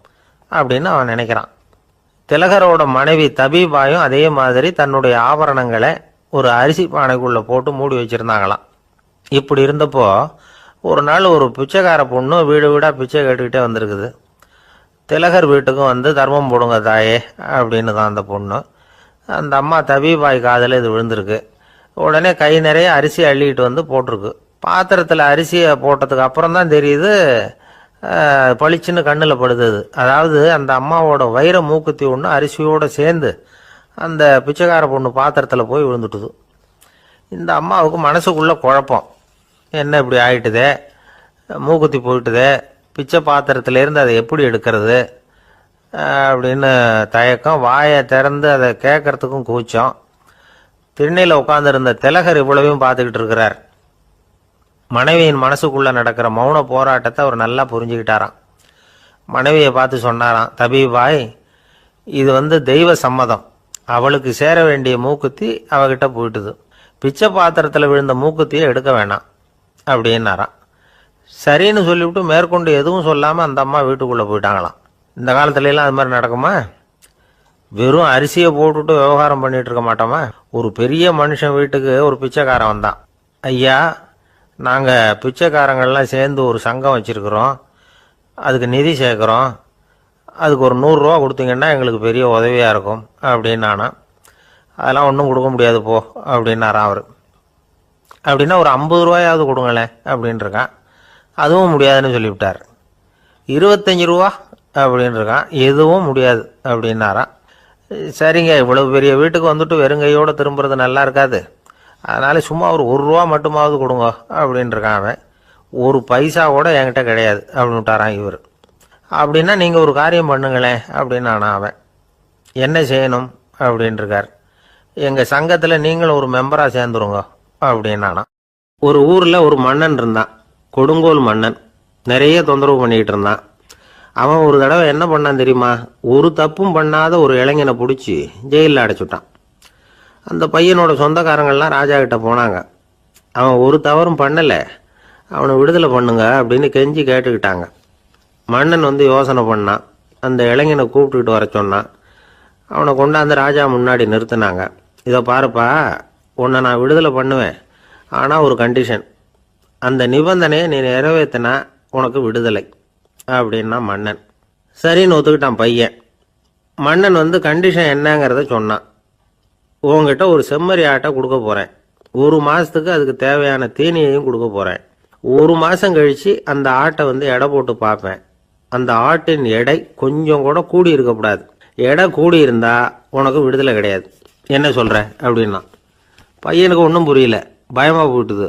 [SPEAKER 1] அப்படின்னு அவன் நினைக்கிறான். திலகரோட மனைவி தபிபாயும் அதே மாதிரி தன்னுடைய ஆபரணங்களை ஒரு அரிசி பானைக்குள்ளே போட்டு மூடி வச்சுருந்தாங்களாம். இப்படி இருந்தப்போ ஒரு நாள் ஒரு பிச்சைக்கார பொண்ணு வீடு வீடாக பிச்சை கேட்டுக்கிட்டே வந்திருக்குது. திலகர் வீட்டுக்கும் தர்மம் போடுங்க தாயே அப்படின்னு தான் அந்த பொண்ணு. அந்த அம்மா தபிபாய் காதில் இது விழுந்திருக்கு. உடனே கை நிறைய அரிசி அள்ளிக்கிட்டு போட்டிருக்கு. பாத்திரத்தில் அரிசியை போட்டதுக்கு அப்புறம் தான் தெரியுது, பளிச்சுன்னு கண்ணில் படுது. அதாவது அந்த அம்மாவோட வைர மூக்குத்தி ஒன்று அரிசியோடு சேர்ந்து அந்த பிச்சைக்கார பொண்ணு பாத்திரத்தில் போய் விழுந்துட்டுது. இந்த அம்மாவுக்கு மனசுக்குள்ளே குழப்பம், என்ன இப்படி ஆயிட்டுதே, மூக்குத்தி போயிட்டுதே, பிச்சை பாத்திரத்திலேருந்து அதை எப்படி எடுக்கிறது அப்படின்னு தயக்கம். வாயை திறந்து அதை கேட்கறதுக்கும் கூச்சம். திண்ணையில் உட்காந்துருந்த திலகர் இவ்வளவையும் பார்த்துக்கிட்டு இருக்கிறார். மனைவியின் மனசுக்குள்ளே நடக்கிற மௌன போராட்டத்தை அவர் நல்லா புரிஞ்சுக்கிட்டாராம். மனைவியை பார்த்து சொன்னாராம், தபிபாய், இது தெய்வ சம்மதம், அவளுக்கு சேர வேண்டிய மூக்குத்தி அவகிட்ட போயிட்டுது. பிச்சை பாத்திரத்தில் விழுந்த மூக்குத்தியை எடுக்க வேணாம், அப்படின்னாராம். சரின்னு சொல்லிவிட்டு மேற்கொண்டு எதுவும் சொல்லாமல் அந்த அம்மா வீட்டுக்குள்ளே போயிட்டாங்களாம். இந்த காலத்துலலாம் அது மாதிரி நடக்குமா? வெறும் அரிசியை போட்டுட்டு விவகாரம் பண்ணிட்டு இருக்க மாட்டோமா? ஒரு பெரிய மனுஷன் வீட்டுக்கு ஒரு பிச்சைக்காரன் வந்தான். ஐயா, நாங்கள் பிச்சைக்காரங்கள்லாம் சேர்ந்து ஒரு சங்கம் வச்சுருக்குறோம், அதுக்கு நிதி சேர்க்குறோம், அதுக்கு ஒரு 100 ரூபா கொடுத்தீங்கன்னா எங்களுக்கு பெரிய உதவியாக இருக்கும் அப்படின்னானா. அதெல்லாம் ஒன்றும் கொடுக்க முடியாது போ அப்படின்னாரான் அவர். அப்படின்னா ஒரு 50 ரூபாயாவது கொடுங்களேன் அப்படின்ட்டுருக்கான். அதுவும் முடியாதுன்னு சொல்லிவிட்டார். 25 ரூபா அப்படின்னு இருக்கான். எதுவும் முடியாது அப்படின்னாரான். சரிங்க, இவ்வளவு பெரிய வீட்டுக்கு வந்துட்டு வெறுங்கையோடு திரும்புறது நல்லா இருக்காது, அதனால சும்மா ஒரு 1 ரூபா மட்டுமாவது கொடுங்க அப்படின்ட்டுருக்கான் அவன். ஒரு பைசா கூட என்கிட்ட கிடையாது அப்படின்னு விட்டாரான் இவர். அப்படின்னா நீங்கள் ஒரு காரியம் பண்ணுங்களேன் அப்படின்னானா அவன். என்ன செய்யணும் அப்படின்ட்டுருக்கார். எங்கள் சங்கத்தில் நீங்களும் ஒரு மெம்பராக சேர்ந்துருங்க அப்படின்னானா. ஒரு ஊரில் ஒரு மன்னன் இருந்தான், கொடுங்கோல் மன்னன். நிறைய தொந்தரவு பண்ணிக்கிட்டு இருந்தான். அவன் ஒரு தடவை என்ன பண்ணான் தெரியுமா? ஒரு தப்பும் பண்ணாத ஒரு இளைஞனை பிடிச்சி ஜெயிலில் அடைச்சுட்டான். அந்த பையனோட சொந்தக்காரங்கள்லாம் ராஜா கிட்ட போனாங்க. அவன் ஒரு தவறும் பண்ணலை, அவனை விடுதலை பண்ணுங்க அப்படின்னு கெஞ்சி கேட்டுக்கிட்டாங்க. மன்னன் வந்து யோசனை பண்ணான். அந்த இளைஞனை கூப்பிட்டுக்கிட்டு வர சொன்னான். அவனை கொண்டாந்து ராஜா முன்னாடி நிறுத்தினாங்க. இதை பாருப்பா, உன்னை நான் விடுதலை பண்ணுவேன், ஆனால் ஒரு கண்டிஷன். அந்த நிபந்தனையை நீ நிறைவேற்றினா உனக்கு விடுதலை அப்படின்னா மன்னன். சரின்னு ஒத்துக்கிட்டான் பையன். மன்னன் வந்து கண்டிஷன் என்னங்கிறத சொன்னான். உங்ககிட்ட ஒரு செம்மறி ஆட்டை கொடுக்க போகிறேன், 1 மாதத்துக்கு அதுக்கு தேவையான தீனியையும் கொடுக்க போகிறேன். 1 மாதம் கழித்து அந்த ஆட்டை வந்து எடை போட்டு பார்ப்பேன். அந்த ஆட்டின் எடை கொஞ்சம் கூட கூடி இருக்கக்கூடாது. எடை கூடி இருந்தால் உனக்கு விடுதலை கிடையாது. என்ன சொல்கிற அப்படின்னா. பையனுக்கு ஒன்றும் புரியல, பயமாக போயிட்டுது.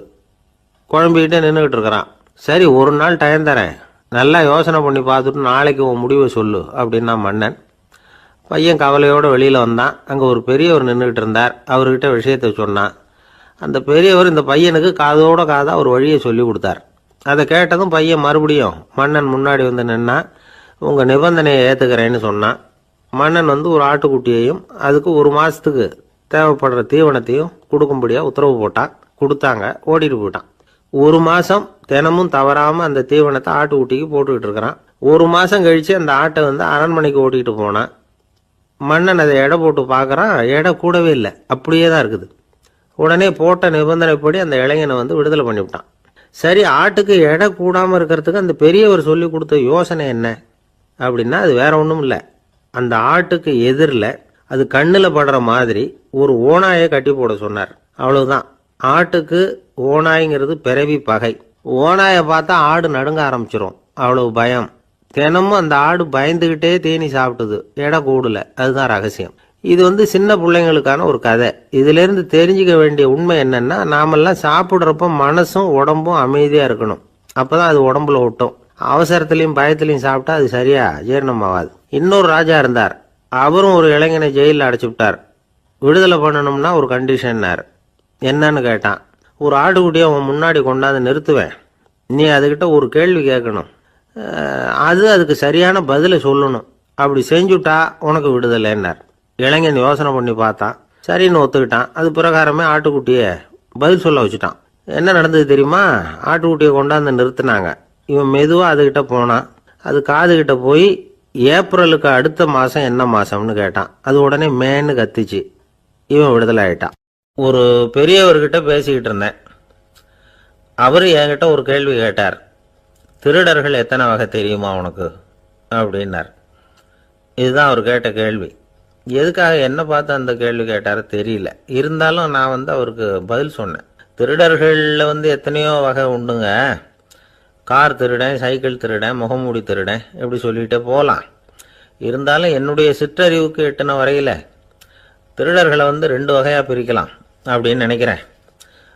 [SPEAKER 1] குழம்பிக்கிட்டே நின்றுக்கிட்டு இருக்கிறான். சரி, ஒரு நாள் டைம் தரேன், நல்லா யோசனை பண்ணி பார்த்துட்டு நாளைக்கு உன் முடிவை சொல்லு அப்படின்னா மன்னன். பையன் கவலையோடு வெளியில் வந்தான். அங்கே ஒரு பெரியவர் நின்றுக்கிட்டு இருந்தார். அவர்கிட்ட விஷயத்தை சொன்னான். அந்த பெரியவர் இந்த பையனுக்கு காதோட காதாக ஒரு வழியை சொல்லி கொடுத்தார். அதை கேட்டதும் பையன் மறுபடியும் மன்னன் முன்னாடி வந்து நின்னா. உங்கள் நிபந்தனையை ஏற்றுக்கிறேன்னு சொன்னான். மன்னன் வந்து ஒரு ஆட்டுக்குட்டியையும் அதுக்கு 1 மாதத்துக்கு தேவைப்படுற தீவனத்தையும் கொடுக்கும்படியாக உத்தரவு போட்டான். கொடுத்தாங்க, ஓடிட்டு போயிட்டான். 1 மாதம் தினமும் தவறாமல் அந்த தீவனத்தை ஆட்டுக்குட்டிக்கு போட்டுக்கிட்டு இருக்கிறான். 1 மாதம் கழித்து அந்த ஆட்டை வந்து அரண்மனைக்கு ஓட்டிகிட்டு போனான். மன்னன் அதை எடை போட்டு பார்க்குறான், எடை கூடவே இல்லை, அப்படியே தான் இருக்குது. உடனே போட்ட நிபந்தனைப்படி அந்த இளைஞனை வந்து விடுதலை பண்ணிவிட்டான். சரி, ஆட்டுக்கு எடை கூடாமல் இருக்கிறதுக்கு அந்த பெரியவர் சொல்லி கொடுத்த யோசனை என்ன அப்படின்னா, அது வேற ஒன்றும் இல்லை. அந்த ஆட்டுக்கு எதிரில் அது கண்ணில் படுற மாதிரி ஒரு ஓநாயை கட்டி போட சொன்னார். அவ்வளவுதான். ஆட்டுக்கு ஓநாய்ங்கிறது பிறவி பகை. ஓநாயை பார்த்தா ஆடு நடுங்க ஆரம்பிச்சிரும், அவ்வளவு பயம். தினமும் அந்த ஆடு பயந்துக்கிட்டே தேனி சாப்பிட்டுது, எடை கூடல. அதுதான் ரகசியம். இது வந்து சின்ன பிள்ளைங்களுக்கான ஒரு கதை. இதிலிருந்து தெரிஞ்சுக்க வேண்டிய உண்மை என்னன்னா, நாமெல்லாம் சாப்பிட்றப்ப மனசும் உடம்பும் அமைதியாக இருக்கணும். அப்போதான் அது உடம்புல ஒட்டும். அவசரத்துலையும் பயத்துலையும் சாப்பிட்டா அது சரியா ஜீரணம் ஆகாது. இன்னொரு ராஜா இருந்தார். அவரும் ஒரு இளைஞனை ஜெயிலில் அடைச்சி விட்டார். விடுதலை பண்ணணும்னா ஒரு கண்டிஷன்னார். என்னன்னு கேட்டான். ஒரு ஆட்டுக்குட்டியை அவன் முன்னாடி கொண்டாந்து நிறுத்துவேன், நீ அதுக்கிட்ட ஒரு கேள்வி கேட்கணும், அதுக்கு சரியான பதிலை சொல்லணும். அப்படி செஞ்சுட்டா உனக்கு விடுதலைன்னார். இளைஞன் யோசனை பண்ணி பார்த்தான். சரின்னு ஒத்துக்கிட்டான். அது பிரகாரமே ஆட்டுக்குட்டியை பதில் சொல்ல வச்சுட்டான். என்ன நடந்தது தெரியுமா? ஆட்டுக்குட்டியை கொண்டாந்து நிறுத்தினாங்க. இவன் மெதுவாக அதுக்கிட்ட போனான். அது காதுகிட்ட போய் ஏப்ரலுக்கு அடுத்த மாதம் என்ன மாதம்னு கேட்டான். அது உடனே மேன்னு கத்திச்சு. இவன் விடுதலை ஆயிட்டான். ஒரு பெரியவர்கிட்ட பேசிக்கிட்டு இருந்தேன். அவர் என்கிட்ட ஒரு கேள்வி கேட்டார். திருடர்கள் எத்தனை வகை தெரியுமா உனக்கு அப்படின்னார். இதுதான் அவர் கேட்ட கேள்வி. எதுக்காக என்ன பார்த்து அந்த கேள்வி கேட்டார் தெரியல. இருந்தாலும் நான் வந்து அவருக்கு பதில் சொன்னேன். திருடர்களில் வந்து எத்தனையோ வகை உண்டுங்க. கார் திருடன், சைக்கிள் திருடன், முகமூடி திருடன், எப்படி சொல்லிகிட்டே போகலாம். இருந்தாலும் என்னுடைய சிற்றறிவுக்கு எட்டின வரையில் திருடர்களை வந்து 2 வகையாக பிரிக்கலாம் அப்படின்னு நினைக்கிறேன்.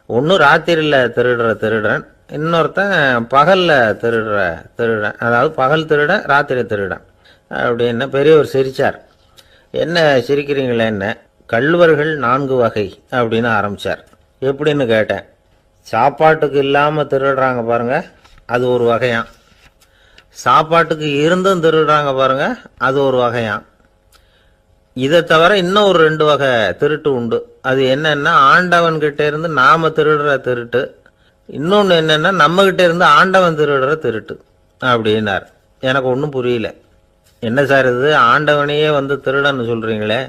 [SPEAKER 1] ஒன்று ராத்திரியில் திருடுற திருடன், இன்னொருத்தன் பகலில் திருடுற திருடன். அதாவது பகல் திருடன், ராத்திரி திருடன் அப்படின்னு பெரியவர் சிரித்தார். என்ன சிரிக்கிறீங்களே? என்ன, கள்வர்கள் 4 வகை அப்படின்னு ஆரம்பித்தார். எப்படின்னு கேட்டேன். சாப்பாட்டுக்கு இல்லாமல் திருடுறாங்க பாருங்க, அது ஒரு வகையான். சாப்பாட்டுக்கு இருந்தும் திருடுறாங்க பாருங்க, அது ஒரு வகையான். இதை தவிர இன்னும் ஒரு 2 வகை திருட்டு உண்டு. அது என்னன்னா, ஆண்டவன்கிட்ட இருந்து நாம திருடுற திருட்டு, இன்னொன்று என்னன்னா, நம்மகிட்ட இருந்து ஆண்டவன் திருடுற திருட்டு அப்படின்னார். எனக்கு ஒன்றும் புரியல. என்ன சார் இது, ஆண்டவனையே வந்து திருடன்னு சொல்கிறீங்களே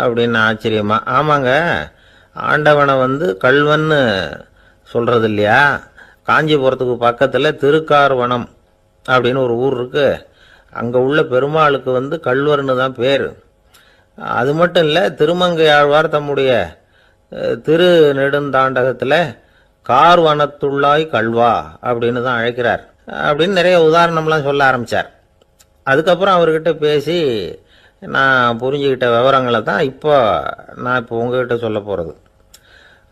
[SPEAKER 1] அப்படின்னு ஆச்சரியமா. ஆமாங்க, ஆண்டவனை வந்து கல்வன்னு சொல்கிறது இல்லையா. காஞ்சிபுரத்துக்கு பக்கத்தில் திருக்கார்வனம் அப்படின்னு ஒரு ஊர் இருக்குது. அங்கே உள்ள பெருமாளுக்கு வந்து கல்வர்னு தான் பேர். அது மட்டும் இல்லை, திருமங்கை ஆழ்வார் தம்முடைய திரு நெடுந்தாண்டகத்தில் கார்வனத்துள்ளாய் கல்வா அப்படின்னு தான் அழைக்கிறார் அப்படின்னு நிறைய உதாரணம்லாம் சொல்ல ஆரம்பித்தார். அதுக்கப்புறம் அவர்கிட்ட பேசி நான் புரிஞ்சுக்கிட்ட விவரங்களை தான் நான் இப்போ உங்ககிட்ட சொல்ல போகிறது.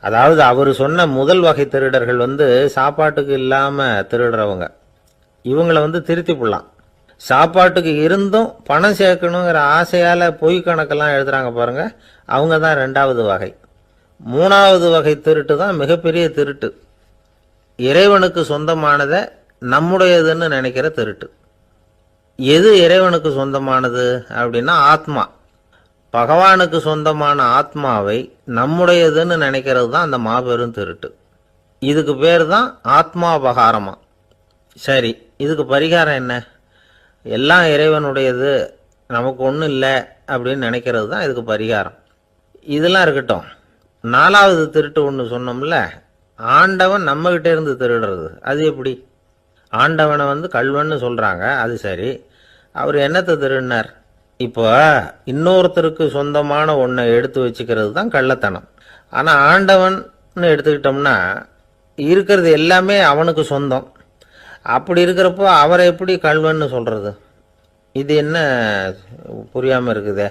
[SPEAKER 1] அதாவது அவர் சொன்ன முதல் வகை திருடர்கள் வந்து சாப்பாட்டுக்கு இல்லாமல் திருடுறவங்க. இவங்களை வந்து திருத்தி போடலாம். சாப்பாட்டுக்கு இருந்தும் பணம் சேர்க்கணுங்கிற ஆசையால் பொய் கணக்கெல்லாம் எழுதுறாங்க பாருங்க, அவங்க தான் ரெண்டாவது வகை. மூணாவது வகை திருட்டு தான் மிகப்பெரிய திருட்டு. இறைவனுக்கு சொந்தமானதை நம்முடையதுன்னு நினைக்கிற திருட்டு. எது இறைவனுக்கு சொந்தமானது அப்படின்னா ஆத்மா. பகவானுக்கு சொந்தமான ஆத்மாவை நம்முடையதுன்னு நினைக்கிறது தான் அந்த மாபெரும் திருட்டு. இதுக்கு பேர் தான் ஆத்மாபகாரமா. சரி, இதுக்கு பரிகாரம் என்ன? எல்லாம் இறைவனுடையது, நமக்கு ஒன்றும் இல்லை அப்படின்னு நினைக்கிறது தான் இதுக்கு பரிகாரம். இதெல்லாம் இருக்கட்டும். நாலாவது திருட்டு ஒன்று சொன்னோம்ல, ஆண்டவன் நம்மகிட்ட இருந்து திருடுறது. அது எப்படி? ஆண்டவனை வந்து கல்வன்னு சொல்கிறாங்க, அது சரி. அவர் என்னத்தை திருடினார்? இப்போ இன்னொருத்தருக்கு சொந்தமான ஒன்றை எடுத்து வச்சுக்கிறது தான் கள்ளத்தனம். ஆனால் ஆண்டவன் எடுத்துக்கிட்டோம்னா இருக்கிறது எல்லாமே அவனுக்கு சொந்தம். அப்படி இருக்கிறப்போ அவரை எப்படி கல்வன்னு சொல்கிறது? இது என்ன புரியாமல் இருக்குதே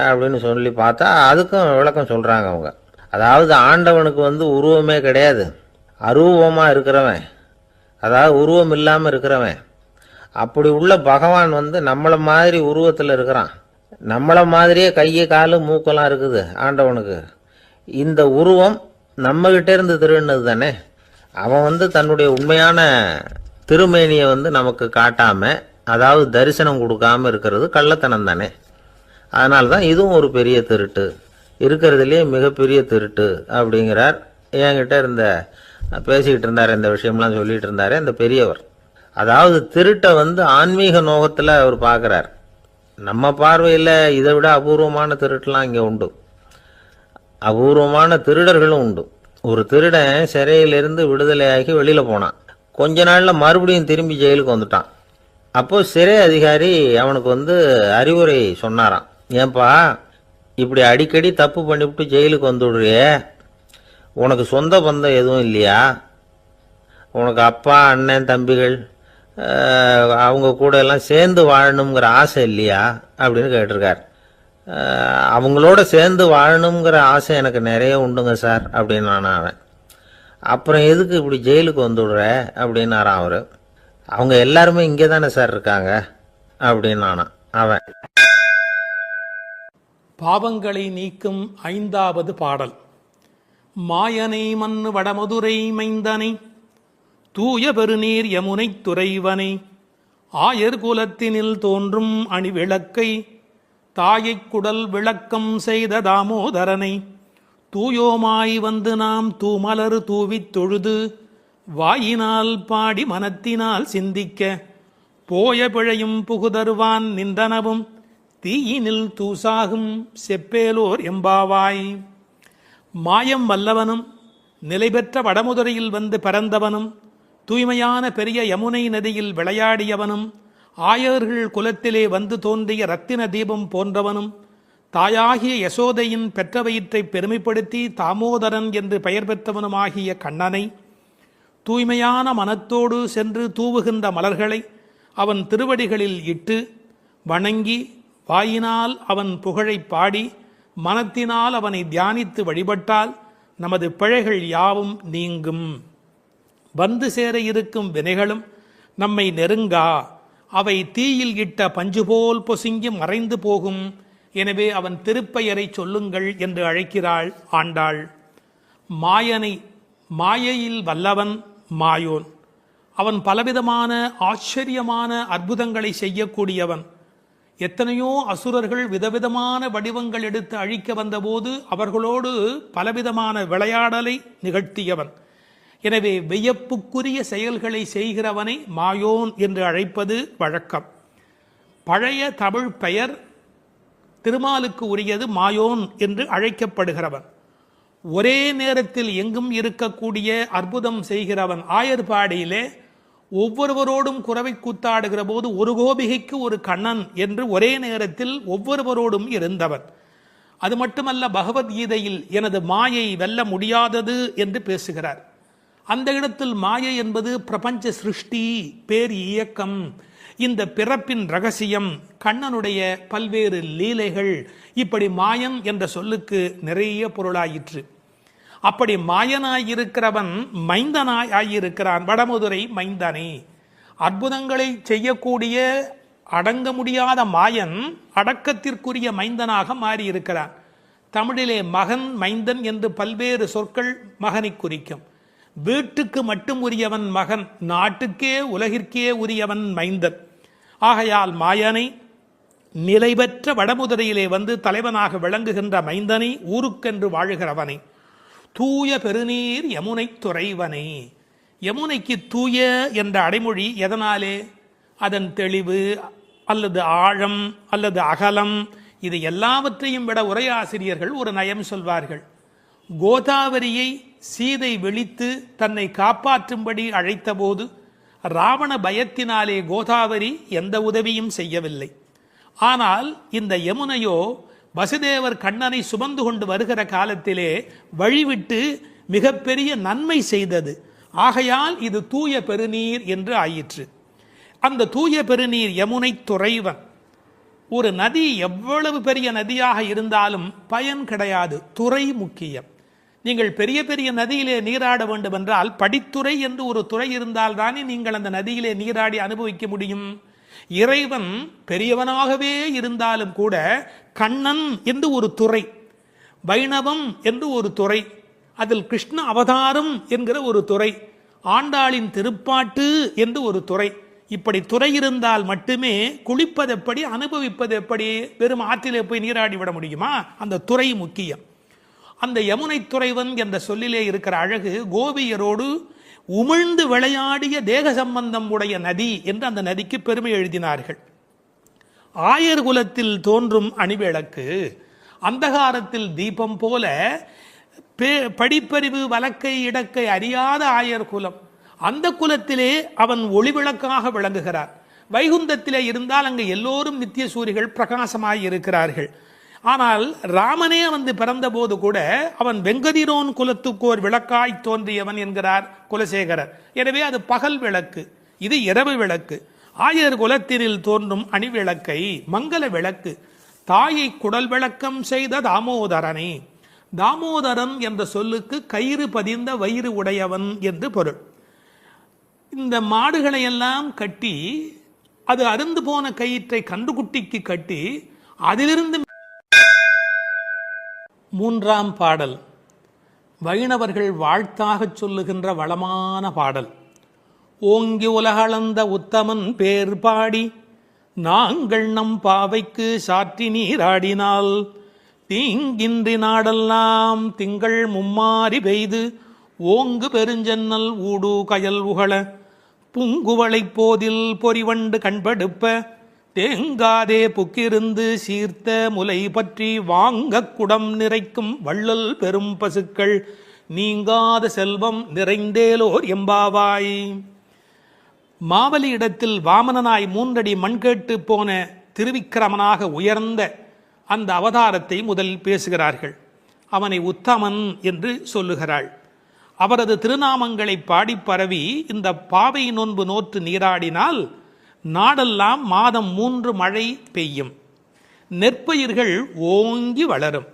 [SPEAKER 1] அப்படின்னு சொல்லி பார்த்தா அதுக்கும் விளக்கம் சொல்கிறாங்க அவங்க. அதாவது ஆண்டவனுக்கு வந்து உருவமே கிடையாது, அரூபமாக இருக்கிறவன், அதாவது உருவம் இல்லாமல் இருக்கிறவன். அப்படி உள்ள பகவான் வந்து நம்மளை மாதிரி உருவத்தில் இருக்கிறான். நம்மளை மாதிரியே கையை காலு மூக்கெல்லாம் இருக்குது ஆண்டவனுக்கு. இந்த உருவம் நம்மகிட்ட இருந்து திருடினது தானே. அவன் வந்து தன்னுடைய உண்மையான திருமேனியை வந்து நமக்கு காட்டாம, அதாவது தரிசனம் கொடுக்காம இருக்கிறது கள்ளத்தனம் தானே. அதனால தான் இதுவும் ஒரு பெரிய திருட்டு, இருக்கிறதுலே மிகப்பெரிய திருட்டு அப்படிங்கிறார். என்கிட்ட பேசிக்கிட்டு இருந்தார், இந்த விஷயம்லாம் சொல்லிட்டு இருந்தாரு இந்த பெரியவர். அதாவது திருட்டை வந்து ஆன்மீக நோகத்தில் அவர் பார்க்குறார். நம்ம பார்வையில் இதை விட அபூர்வமான திருட்டுலாம் இங்கே உண்டு, அபூர்வமான திருடர்களும் உண்டு. ஒரு திருடன் சிறையிலிருந்து விடுதலையாகி வெளியில் போனான். கொஞ்ச நாளில் மறுபடியும் திரும்பி ஜெயிலுக்கு வந்துட்டான். அப்போது சிறை அதிகாரி அவனுக்கு வந்து அறிவுரை சொன்னாராம். ஏன்பா இப்படி அடிக்கடி தப்பு பண்ணிவிட்டு ஜெயிலுக்கு வந்துவிடுறியே, உனக்கு சொந்த பந்தம் எதுவும் இல்லையா? உனக்கு அப்பா அண்ணன் தம்பிகள் அவங்க கூட எல்லாம் சேர்ந்து வாழணுங்கிற ஆசை இல்லையா அப்படின்னு கேட்டிருக்கார். அவங்களோட சேர்ந்து வாழணுங்கிற ஆசை எனக்கு நிறைய உண்டுங்க சார் அப்படின்னு அவன். அப்புறம் எதுக்கு இப்படி ஜெயிலுக்கு வந்துவிடுற அப்படின்னாரான் அவர். அவங்க எல்லாருமே இங்கே தானே சார் இருக்காங்க அப்படின்னு அவன்.
[SPEAKER 2] பாவங்களை நீக்கும் 5வது பாடல். மாயனை மண்ணு வடமதுரை மைந்தனை, தூய பெருநீர் யமுனை துறைவனை, ஆயர் குலத்தினில் தோன்றும் அணிவிளக்கை, தாயைக் குடல் விளக்கம் செய்த தாமோதரனை, தூயோமாய் வந்து நாம் தூமலர் தூவித் தொழுது, வாயினால் பாடி மனத்தினால் சிந்திக்க, போய பிழையும் புகுதருவான் நின்றனவும், தீயினில் தூசாகும் செப்பேலோர் எம்பாவாய். மாயம் வல்லவனும் நிலைபெற்ற வடமுதுரையில் வந்து பிறந்தவனும், தூய்மையான பெரிய யமுனை நதியில் விளையாடியவனும், ஆயர்கள் குலத்திலே வந்து தோன்றிய இரத்தின தீபம் போன்றவனும், தாயாகிய யசோதையின் பெற்ற வயிற்றை பெருமைப்படுத்தி தாமோதரன் என்று பெயர் பெற்றவனுமாகிய கண்ணனை, தூய்மையான மனத்தோடு சென்று தூவுகின்ற மலர்களை அவன் திருவடிகளில் இட்டு வணங்கி, வாயினால் அவன் புகழை பாடி, மனத்தினால் அவனை தியானித்து வழிபட்டால் நமது பிழைகள் யாவும் நீங்கும். வந்து சேர இருக்கும் வினைகளும் நம்மை நெருங்கா, அவை தீயில் இட்ட பஞ்சுபோல் பொசுங்கி மறைந்து போகும். எனவே அவன் திருப்பெயரை சொல்லுங்கள் என்று அழைக்கிறாள் ஆண்டாள். மாயனை, மாயையில் வல்லவன் மாயோன். அவன் பலவிதமான ஆச்சரியமான அற்புதங்களை செய்யக்கூடியவன். எத்தனையோ அசுரர்கள் விதவிதமான வடிவங்கள் எடுத்து அழிக்க வந்தபோது அவர்களோடு பலவிதமான விளையாடலை நிகழ்த்தியவன். எனவே வியப்புக்குரிய செயல்களை செய்கிறவனை மாயோன் என்று அழைப்பது வழக்கம். பழைய தமிழ் பெயர் திருமாலுக்கு உரியது மாயோன் என்று அழைக்கப்படுகிறவன். ஒரே நேரத்தில் எங்கும் இருக்கக்கூடிய அற்புதம் செய்கிறவன். ஆயர்பாடியிலே ஒவ்வொருவரோடும் குரவை கூத்தாடுகிற போது ஒரு கோபிகைக்கு ஒரு கண்ணன் என்று ஒரே நேரத்தில் ஒவ்வொருவரோடும் இருந்தவன். அது மட்டுமல்ல, பகவத்கீதையில் எனது மாயை வெல்ல முடியாதது என்று பேசுகிறார். அந்த இடத்தில் மாயை என்பது பிரபஞ்ச சிருஷ்டி, பேர் இயக்கம், இந்த பிறப்பின் ரகசியம், கண்ணனுடைய பல்வேறு லீலைகள், இப்படி மாயன் என்ற சொல்லுக்கு நிறைய பொருளாயிற்று. அப்படி மாயனாயிருக்கிறவன் மைந்தனாய் ஆகியிருக்கிறான். வடமதுரை மைந்தனே. அற்புதங்களை செய்யக்கூடிய அடங்க முடியாத மாயன் அடக்கத்திற்குரிய மைந்தனாக மாறியிருக்கிறான். தமிழிலே மகன், மைந்தன் என்று பல்வேறு சொற்கள் மகனை குறிக்கும். வீட்டுக்கு மட்டும் உரியவன் மகன், நாட்டுக்கே உலகிற்கே உரியவன் மைந்தன். ஆகையால் மாயனை, நிலை பெற்ற வடமுதுரையிலே வந்து தலைவனாக விளங்குகின்ற மைந்தனை, ஊருக்கென்று வாழுகிறவனை, தூய பெருநீர் யமுனை துறைவனை. யமுனைக்கு தூய என்ற அடைமொழி எதனாலே? அதன் தெளிவு அல்லது ஆழம் அல்லது அகலம், இது எல்லாவற்றையும் விட உரையாசிரியர்கள் ஒரு நயம் சொல்வார்கள். கோதாவரியை சீதை விழித்து தன்னை காப்பாற்றும்படி அழைத்தபோது ராவண பயத்தினாலே கோதாவரி எந்த உதவியும் செய்யவில்லை. ஆனால் இந்த யமுனையோ வசுதேவர் கண்ணனை சுமந்து கொண்டு வருகிற காலத்திலே வழிவிட்டு மிகப்பெரிய நன்மை செய்தது. ஆகையால் இது தூய பெருநீர் என்று ஆயிற்று. அந்த தூய பெருநீர் யமுனை துறைவன். ஒரு நதி எவ்வளவு பெரிய நதியாக இருந்தாலும் பயன் கிடையாது, துறை முக்கியம். நீங்கள் பெரிய பெரிய நதியிலே நீராட வேண்டும் என்றால் படித்துறை என்று ஒரு துறை இருந்தால் தானே நீங்கள் அந்த நதியிலே நீராடி அனுபவிக்க முடியும். இறைவன் பெரியவனாகவே இருந்தாலும் கூட கண்ணன் என்று ஒரு துறை, வைணவம் என்று ஒரு துறை, அதில் கிருஷ்ண அவதாரம் என்கிற ஒரு துறை, ஆண்டாளின் திருப்பாட்டு என்று ஒரு துறை, இப்படி துறை இருந்தால் மட்டுமே குளிப்பது எப்படி, அனுபவிப்பது எப்படி? வெறும் ஆற்றிலே போய் நீராடி விட முடியுமா? அந்த துறை முக்கியம். அந்த யமுனை துறைவன் என்ற சொல்லிலே இருக்கிற அழகு, கோபியரோடு உமிழ்ந்து விளையாடிய தேக சம்பந்தம் உடைய நதி என்று அந்த நதிக்கு பெருமை எழுதினார்கள். ஆயர் குலத்தில் தோன்றும் அணிவிளக்கு, அந்தகாரத்தில் தீபம் போல படிப்பறிவு வழக்கை இடக்கை அறியாத ஆயர் குலம், அந்த குலத்திலே அவன் ஒளிவிளக்காக விளங்குகிறார். வைகுந்தத்திலே இருந்தால் அங்கு எல்லோரும் நித்திய சூரிகள் பிரகாசமாய் இருக்கிறார்கள். ஆனால் ராமனே வந்து பிறந்த போது கூட அவன் வெங்கதிரோன் குலத்துக்கு ஒரு விளக்காய் தோன்றியவன் என்கிறார் குலசேகரர். எனவே அது பகல் விளக்கு, இது இரவு விளக்கு. ஆயர் குலத்தினில் தோன்றும் அணிவிளக்கை மங்கள விளக்கு, தாயை குடல் விளக்கம் செய்த தாமோதரனே. தாமோதரன் என்ற சொல்லுக்கு கயிறு பதிந்த வயிறு உடையவன் என்று பொருள். இந்த மாடுகளை எல்லாம் கட்டி, அது அருந்து போன கயிற்றை கன்றுக்குட்டிக்கு கட்டி அதிலிருந்து. மூன்றாம் பாடல் வைணவர்கள் வாழ்த்தாக சொல்லுகின்ற வளமான பாடல். ஓங்கி உலகளந்த உத்தமன் பேர் பாடி நாங்கள் நம் பாவைக்கு சாற்றி நீராடினால் தீங்கின்றி நாடெல்லாம் திங்கள் மும்மாறி பெய்து ஓங்கு பெருஞ்சன்னல் ஊடு கயல் உகள புங்குவளைப் போதில் பொறிவண்டு கண்படுப்ப தேங்காதே புக்கிருந்து சீர்த்த முலை பற்றி வாங்க குடம் நிறைக்கும் வள்ளல் பெரும் பசுக்கள் நீங்காத செல்வம் நிறைந்தேலோர் எம்பாவாய். மாவலி இடத்தில் வாமனனாய் 3 அடி மண் கேட்டு போன திருவிக்கிரமனாக உயர்ந்த அந்த அவதாரத்தை முதல் பேசுகிறார்கள். அவனை உத்தமன் என்று சொல்லுகிறாள். அவரது திருநாமங்களை பாடி பரவி இந்த பாவை நோன்பு நோற்று நீராடினால் நாடெல்லாம் மாதம் 3 மழை பெய்யும், நெற்பயிர்கள் ஓங்கி வளரும்.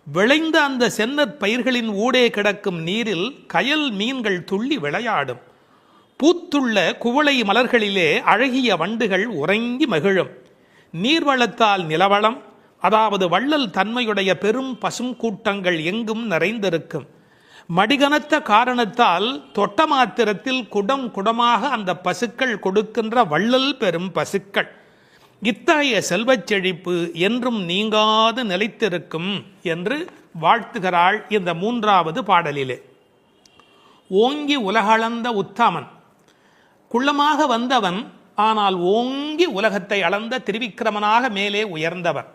[SPEAKER 2] விளைந்த அந்த சென்னற் பயிர்களின் ஊடே கிடக்கும் நீரில் கயல் மீன்கள் துள்ளி விளையாடும். பூத்துள்ள குவளை மலர்களிலே அழகிய வண்டுகள் உறங்கி மகிழும். நீர்வளத்தால் நிலவளம், அதாவது வள்ளல் தன்மையுடைய பெரும் பசும் கூட்டங்கள் எங்கும் நிறைந்திருக்கும். மடிகனத்த காரணத்தால் தொட்ட மாத்திரத்தில் குடம் குடமாக அந்த பசுக்கள் கொடுக்கின்ற வள்ளல் பெரும் பசுக்கள். இத்தகைய செல்வச் செழிப்பு என்றும் நீங்காது நிலைத்திருக்கும் என்று வாழ்த்துகிறாள் இந்த 3வது பாடலிலே. ஓங்கி உலகளந்த உத்தமன். குள்ளமாக வந்தவன், ஆனால் ஓங்கி உலகத்தை அளந்த திரிவிக்கிரமனாக மேலே உயர்ந்தவர்.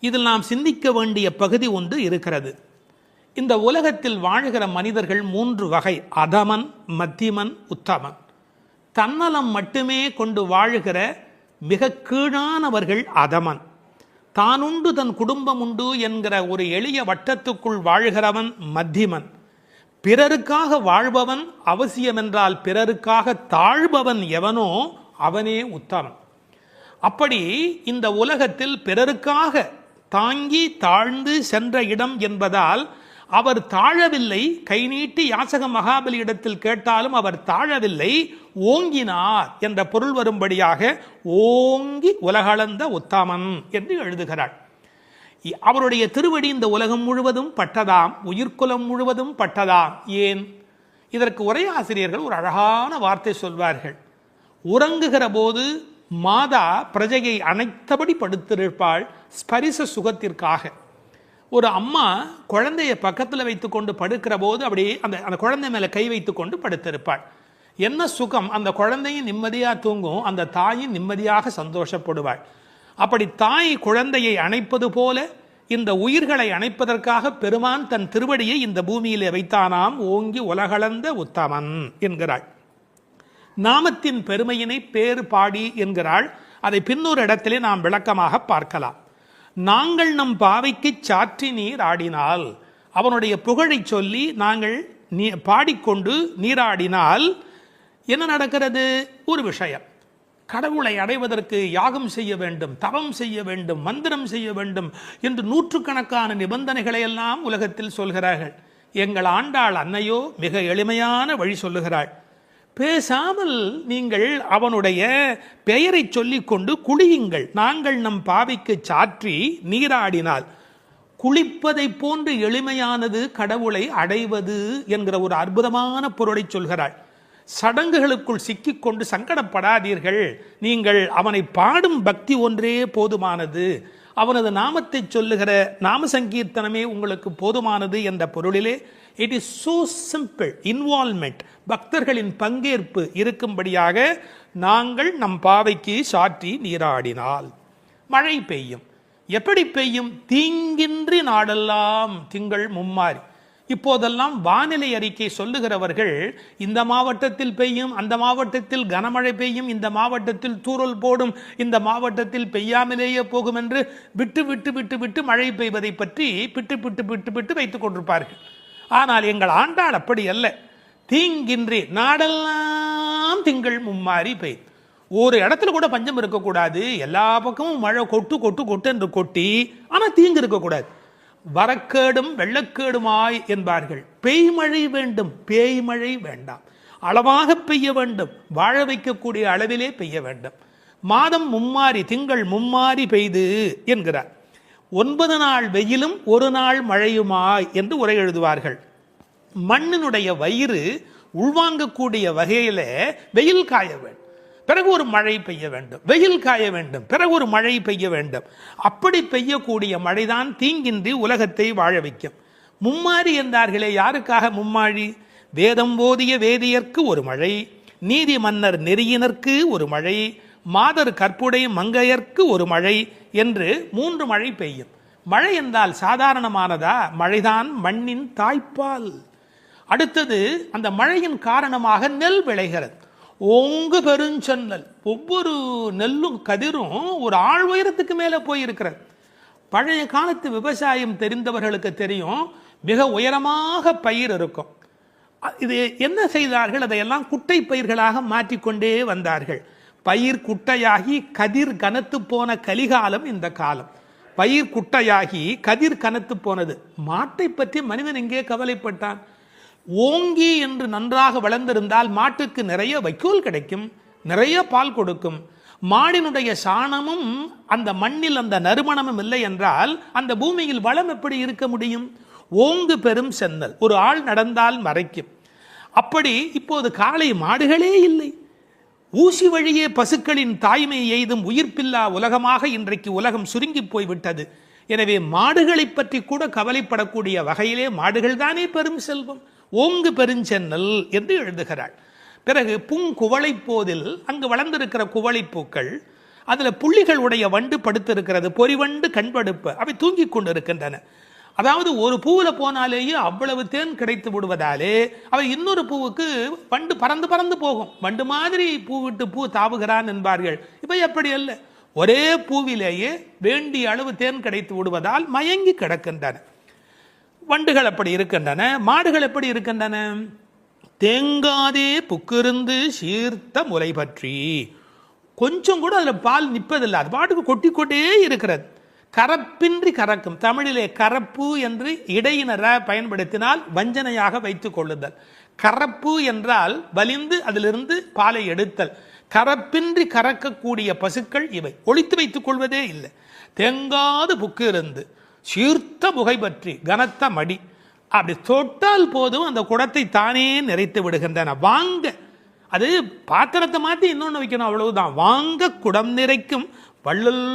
[SPEAKER 2] இதில் நாம் சிந்திக்க வேண்டிய பகுதி ஒன்று இருக்கிறது. இந்த உலகத்தில் வாழ்கிற மனிதர்கள் 3 வகை: அதமன், மத்தியமன், உத்தமன். தன்னலம் மட்டுமே கொண்டு வாழ்கிற மிக கீழானவர்கள் அதமன். தானுண்டு தன் குடும்பம் உண்டு என்கிற ஒரு எளிய வட்டத்துக்குள் வாழ்கிறவன் மத்தியமன். பிறருக்காக வாழ்பவன், அவசியமென்றால் பிறருக்காக தாழ்பவன் எவனோ அவனே உத்தமன். அப்படி இந்த உலகத்தில் பிறருக்காக தாங்கி தாழ்ந்து சென்ற இடம் என்பதால் அவர் தாழவில்லை. கை நீட்டி யாசக மகாபலி இடத்தில் கேட்டாலும் அவர் தாழவில்லை, ஓங்கினார் என்ற பொருள் வரும்படியாக ஓங்கி உலகளந்த உத்தமன் என்று எழுதுகிறார். அவருடைய திருவடி இந்த உலகம் முழுவதும் பட்டதாம், உயிர்குலம் முழுவதும் பட்டதாம். ஏன்? இதற்கு உரையாசிரியர்கள் ஒரு அழகான வார்த்தை சொல்வார்கள். உறங்குகிற போது மாதா பிரஜையை அணைத்தபடி படுத்திருப்பாள் ஸ்பரிச சுகத்திற்காக. ஒரு அம்மா குழந்தைய பக்கத்தில் வைத்துக்கொண்டு படுக்கிற போது அப்படியே அந்த குழந்தை மேலே கை வைத்து கொண்டு படுத்திருப்பாள். என்ன சுகம்! அந்த குழந்தையும் நிம்மதியாக தூங்கும், அந்த தாயும் நிம்மதியாக சந்தோஷப்படுவாள். அப்படி தாய் குழந்தையை அணைப்பது போல இந்த உயிர்களை அணைப்பதற்காக பெருமான் தன் திருவடியை இந்த பூமியிலே வைத்தானாம். ஓங்கி உலகளந்த உத்தமன் என்கிறாள். நாமத்தின் பெருமையினை பேறு பாடி என்கிறாள். அதை பின்னொரு இடத்திலே நாம் விளக்கமாக பார்க்கலாம். நாங்கள் நம் பாவைக்கு சாற்றி நீர் ஆடினால், அவனுடைய புகழை சொல்லி நாங்கள் பாடிக்கொண்டு நீராடினால் என்ன நடக்கிறது? ஒரு விஷயம். கடவுளை அடைவதற்கு யாகம் செய்ய வேண்டும், தவம் செய்ய வேண்டும், மந்திரம் செய்ய வேண்டும் என்று 100கணக்கான நிபந்தனைகளை எல்லாம் உலகத்தில் சொல்கிறார்கள். எங்கள் ஆண்டாள் அன்னையோ மிக எளிமையான வழி சொல்லுகிறாள். பேசாமல் நீங்கள் அவனுடைய பெயரை சொல்லிக்கொண்டு குளியுங்கள். நாங்கள் நம் பாவிக்கு சாற்றி நீராடினால். குளிப்பதை போன்று எளிமையானது கடவுளை அடைவது என்கிற ஒரு அற்புதமான பொருளை சொல்கிறாள். சடங்குகளுக்குள் சிக்கிக்கொண்டு சங்கடப்படாதீர்கள். நீங்கள் அவனை பாடும் பக்தி ஒன்றே போதுமானது, அவனது நாமத்தை சொல்லுகிற நாம சங்கீர்த்தனமே உங்களுக்கு போதுமானது என்ற பொருளிலே it is so simple. Involvement, பக்தர்களின் பங்கேற்பு இருக்கும்படியாக நாங்கள் நம் பாவைக்கு சாற்றி நீராடினால் மழை பெய்யும். எப்படி பெய்யும்? தீங்கின்றி நாடெல்லாம் திங்கள் மும்மாறி. இப்போதெல்லாம் வானிலை அறிக்கை சொல்லுகிறவர்கள் இந்த மாவட்டத்தில் பெய்யும், அந்த மாவட்டத்தில் கனமழை பெய்யும், இந்த மாவட்டத்தில் தூறல் போடும், இந்த மாவட்டத்தில் பெய்யாமலேயே போகும் என்று விட்டு விட்டு விட்டு விட்டு மழை பெய்வதை பற்றி பிட்டு பிட்டு பிட்டு பிட்டு வைத்துக் கொண்டிருப்பார்கள். ஆனால் எங்கள் ஆண்டாள் அப்படி அல்ல. தீங்கின்றி நாடெல்லாம் திங்கள் மும்மாறி பெய்யும். ஒரு இடத்துல கூட பஞ்சம் இருக்கக்கூடாது. எல்லா பக்கமும் மழை கொட்டு கொட்டு கொட்டு என்று கொட்டி, ஆனால் தீங்கு இருக்கக்கூடாது. வரக்கேடும் வெள்ளக்கேடுமாய் என்பார்கள். பெய்மழை வேண்டும், பேய்மழை வேண்டாம். அளவாக பெய்ய வேண்டும், வாழ வைக்கக்கூடிய அளவிலே பெய்ய வேண்டும். மாதம் மும்மாறி, திங்கள் மும்மாறி பெய்து என்கிறார். 9 நாள் வெயிலும் 1 நாள் மழையுமாய் என்று உரை எழுதுவார்கள். மண்ணினுடைய வயிறு உள்வாங்கக்கூடிய வகையில வெயில் காய வேண்டும், பிறகு ஒரு மழை பெய்ய வேண்டும், வெயில் காய வேண்டும், பிறகு ஒரு மழை பெய்ய வேண்டும். அப்படி பெய்யக்கூடிய மழைதான் தீங்கின்றி உலகத்தை வாழ வைக்கும். மும்மாறி என்றார்களே, யாருக்காக மும்மாழி? வேதம் போதிய வேதியர்க்கு ஒரு மழை, நீதி மன்னர் நெறியினர்க்கு ஒரு மழை, மாதர் கற்புடை மங்கையர்க்கு ஒரு மழை என்று 3 மழை பெய்யும். மழை என்றால் சாதாரணமானதா? மழைதான் மண்ணின் தாய்ப்பால். அடுத்தது, அந்த மழையின் காரணமாக நெல் விளைகிறது. ஓங்கு பெருஞ்சென்னல். ஒவ்வொரு நெல்லும் கதிரும் ஒரு ஆள் உயரத்துக்கு மேலே போயிருக்கிறது. பழைய காலத்து விவசாயம் தெரிந்தவர்களுக்கு தெரியும், மிக உயரமாக பயிர் இருக்கும். இது என்ன செய்தார்கள்? அதையெல்லாம் குட்டை பயிர்களாக மாற்றிக்கொண்டே வந்தார்கள். பயிர் குட்டையாகி கதிர் கனத்து போன கலிகாலம் இந்த காலம். பயிர் குட்டையாகி கதிர் கனத்து போனது. மாட்டை பற்றி மனிதன் எங்கே கவலைப்பட்டான்? ஓங்கி என்று நன்றாக வளர்ந்திருந்தால் மாட்டுக்கு நிறைய வைக்கோல் கிடைக்கும், நிறைய பால் கொடுக்கும். மாடினுடைய சாணமும் அந்த மண்ணில் அந்த நறுமணமும் இல்லை என்றால் அந்த பூமியில் வளம் எப்படி இருக்க முடியும்? ஓங்கு பெரும் சென்னல், ஒரு ஆள் நடந்தால் மறைக்கும். அப்படி இப்போது காளை மாடுகளே இல்லை. ஊசி வழியே பசுக்களின் தாய்மை எய்தும் உயிர்ப்பில்லா உலகமாக இன்றைக்கு உலகம் சுருங்கி போய்விட்டது. எனவே மாடுகளை பற்றி கூட கவலைப்படக்கூடிய வகையிலே மாடுகள் தானே பெரும் செல்வம். ஓங்கு பெருஞ்சென்னல் என்று எழுதுகிறாள். பிறகு பூங்குவளை போதில் அங்கு வளர்ந்திருக்கிற குவளைப்பூக்கள், அதில் புள்ளிகள் உடைய வண்டு படுத்திருக்கிறது, பொறிவண்டு கண்படுப்ப, அவை தூங்கி கொண்டு இருக்கின்றன. அதாவது ஒரு பூவில் போனாலேயே அவ்வளவு தேன் கிடைத்து விடுவதாலே அவை இன்னொரு பூவுக்கு வண்டு பறந்து பறந்து போகும். வண்டு மாதிரி பூ விட்டு பூ தாவுகிறான் என்பார்கள். இப்போ எப்படி அல்ல, ஒரே பூவிலேயே வேண்டிய அளவு தேன் கிடைத்து விடுவதால் மயங்கி கிடக்கின்றன. வண்டுகள் அப்படி இருக்கின்றன. மாடுகள் எப்படி இருக்கின்றன? தேங்காதே புக்கிருந்து சீர்த்த முலை பற்றி, கொஞ்சம் கூட அதில் பால் நிற்பதில்லை, அது பாட்டுக்கு கொட்டி கொண்டே இருக்கிறது. கரப்பின்றி கறக்கும். தமிழிலே கரப்பு என்று இடையினர பயன்படுத்தினால் வஞ்சனையாக வைத்துக் கொள்ளுதல். கரப்பு என்றால் வலிந்து அதிலிருந்து பாலை எடுத்தல். கரப்பின்றி கறக்கக்கூடிய பசுக்கள் இவை. ஒழித்து வைத்துக் கொள்வதே இல்லை. தேங்காது புக்கு இருந்து சீர்த்த புகை பற்றி, கனத்த மடி, அப்படி தொட்டால் போதும் அந்த குடத்தை தானே நிறைத்து விடுகின்றன. வாங்க, அது பாத்திரத்தை மாற்றி இன்னொன்று வைக்கணும், அவ்வளவுதான். வாங்க குடம் நிறைக்கும் வள்ளல்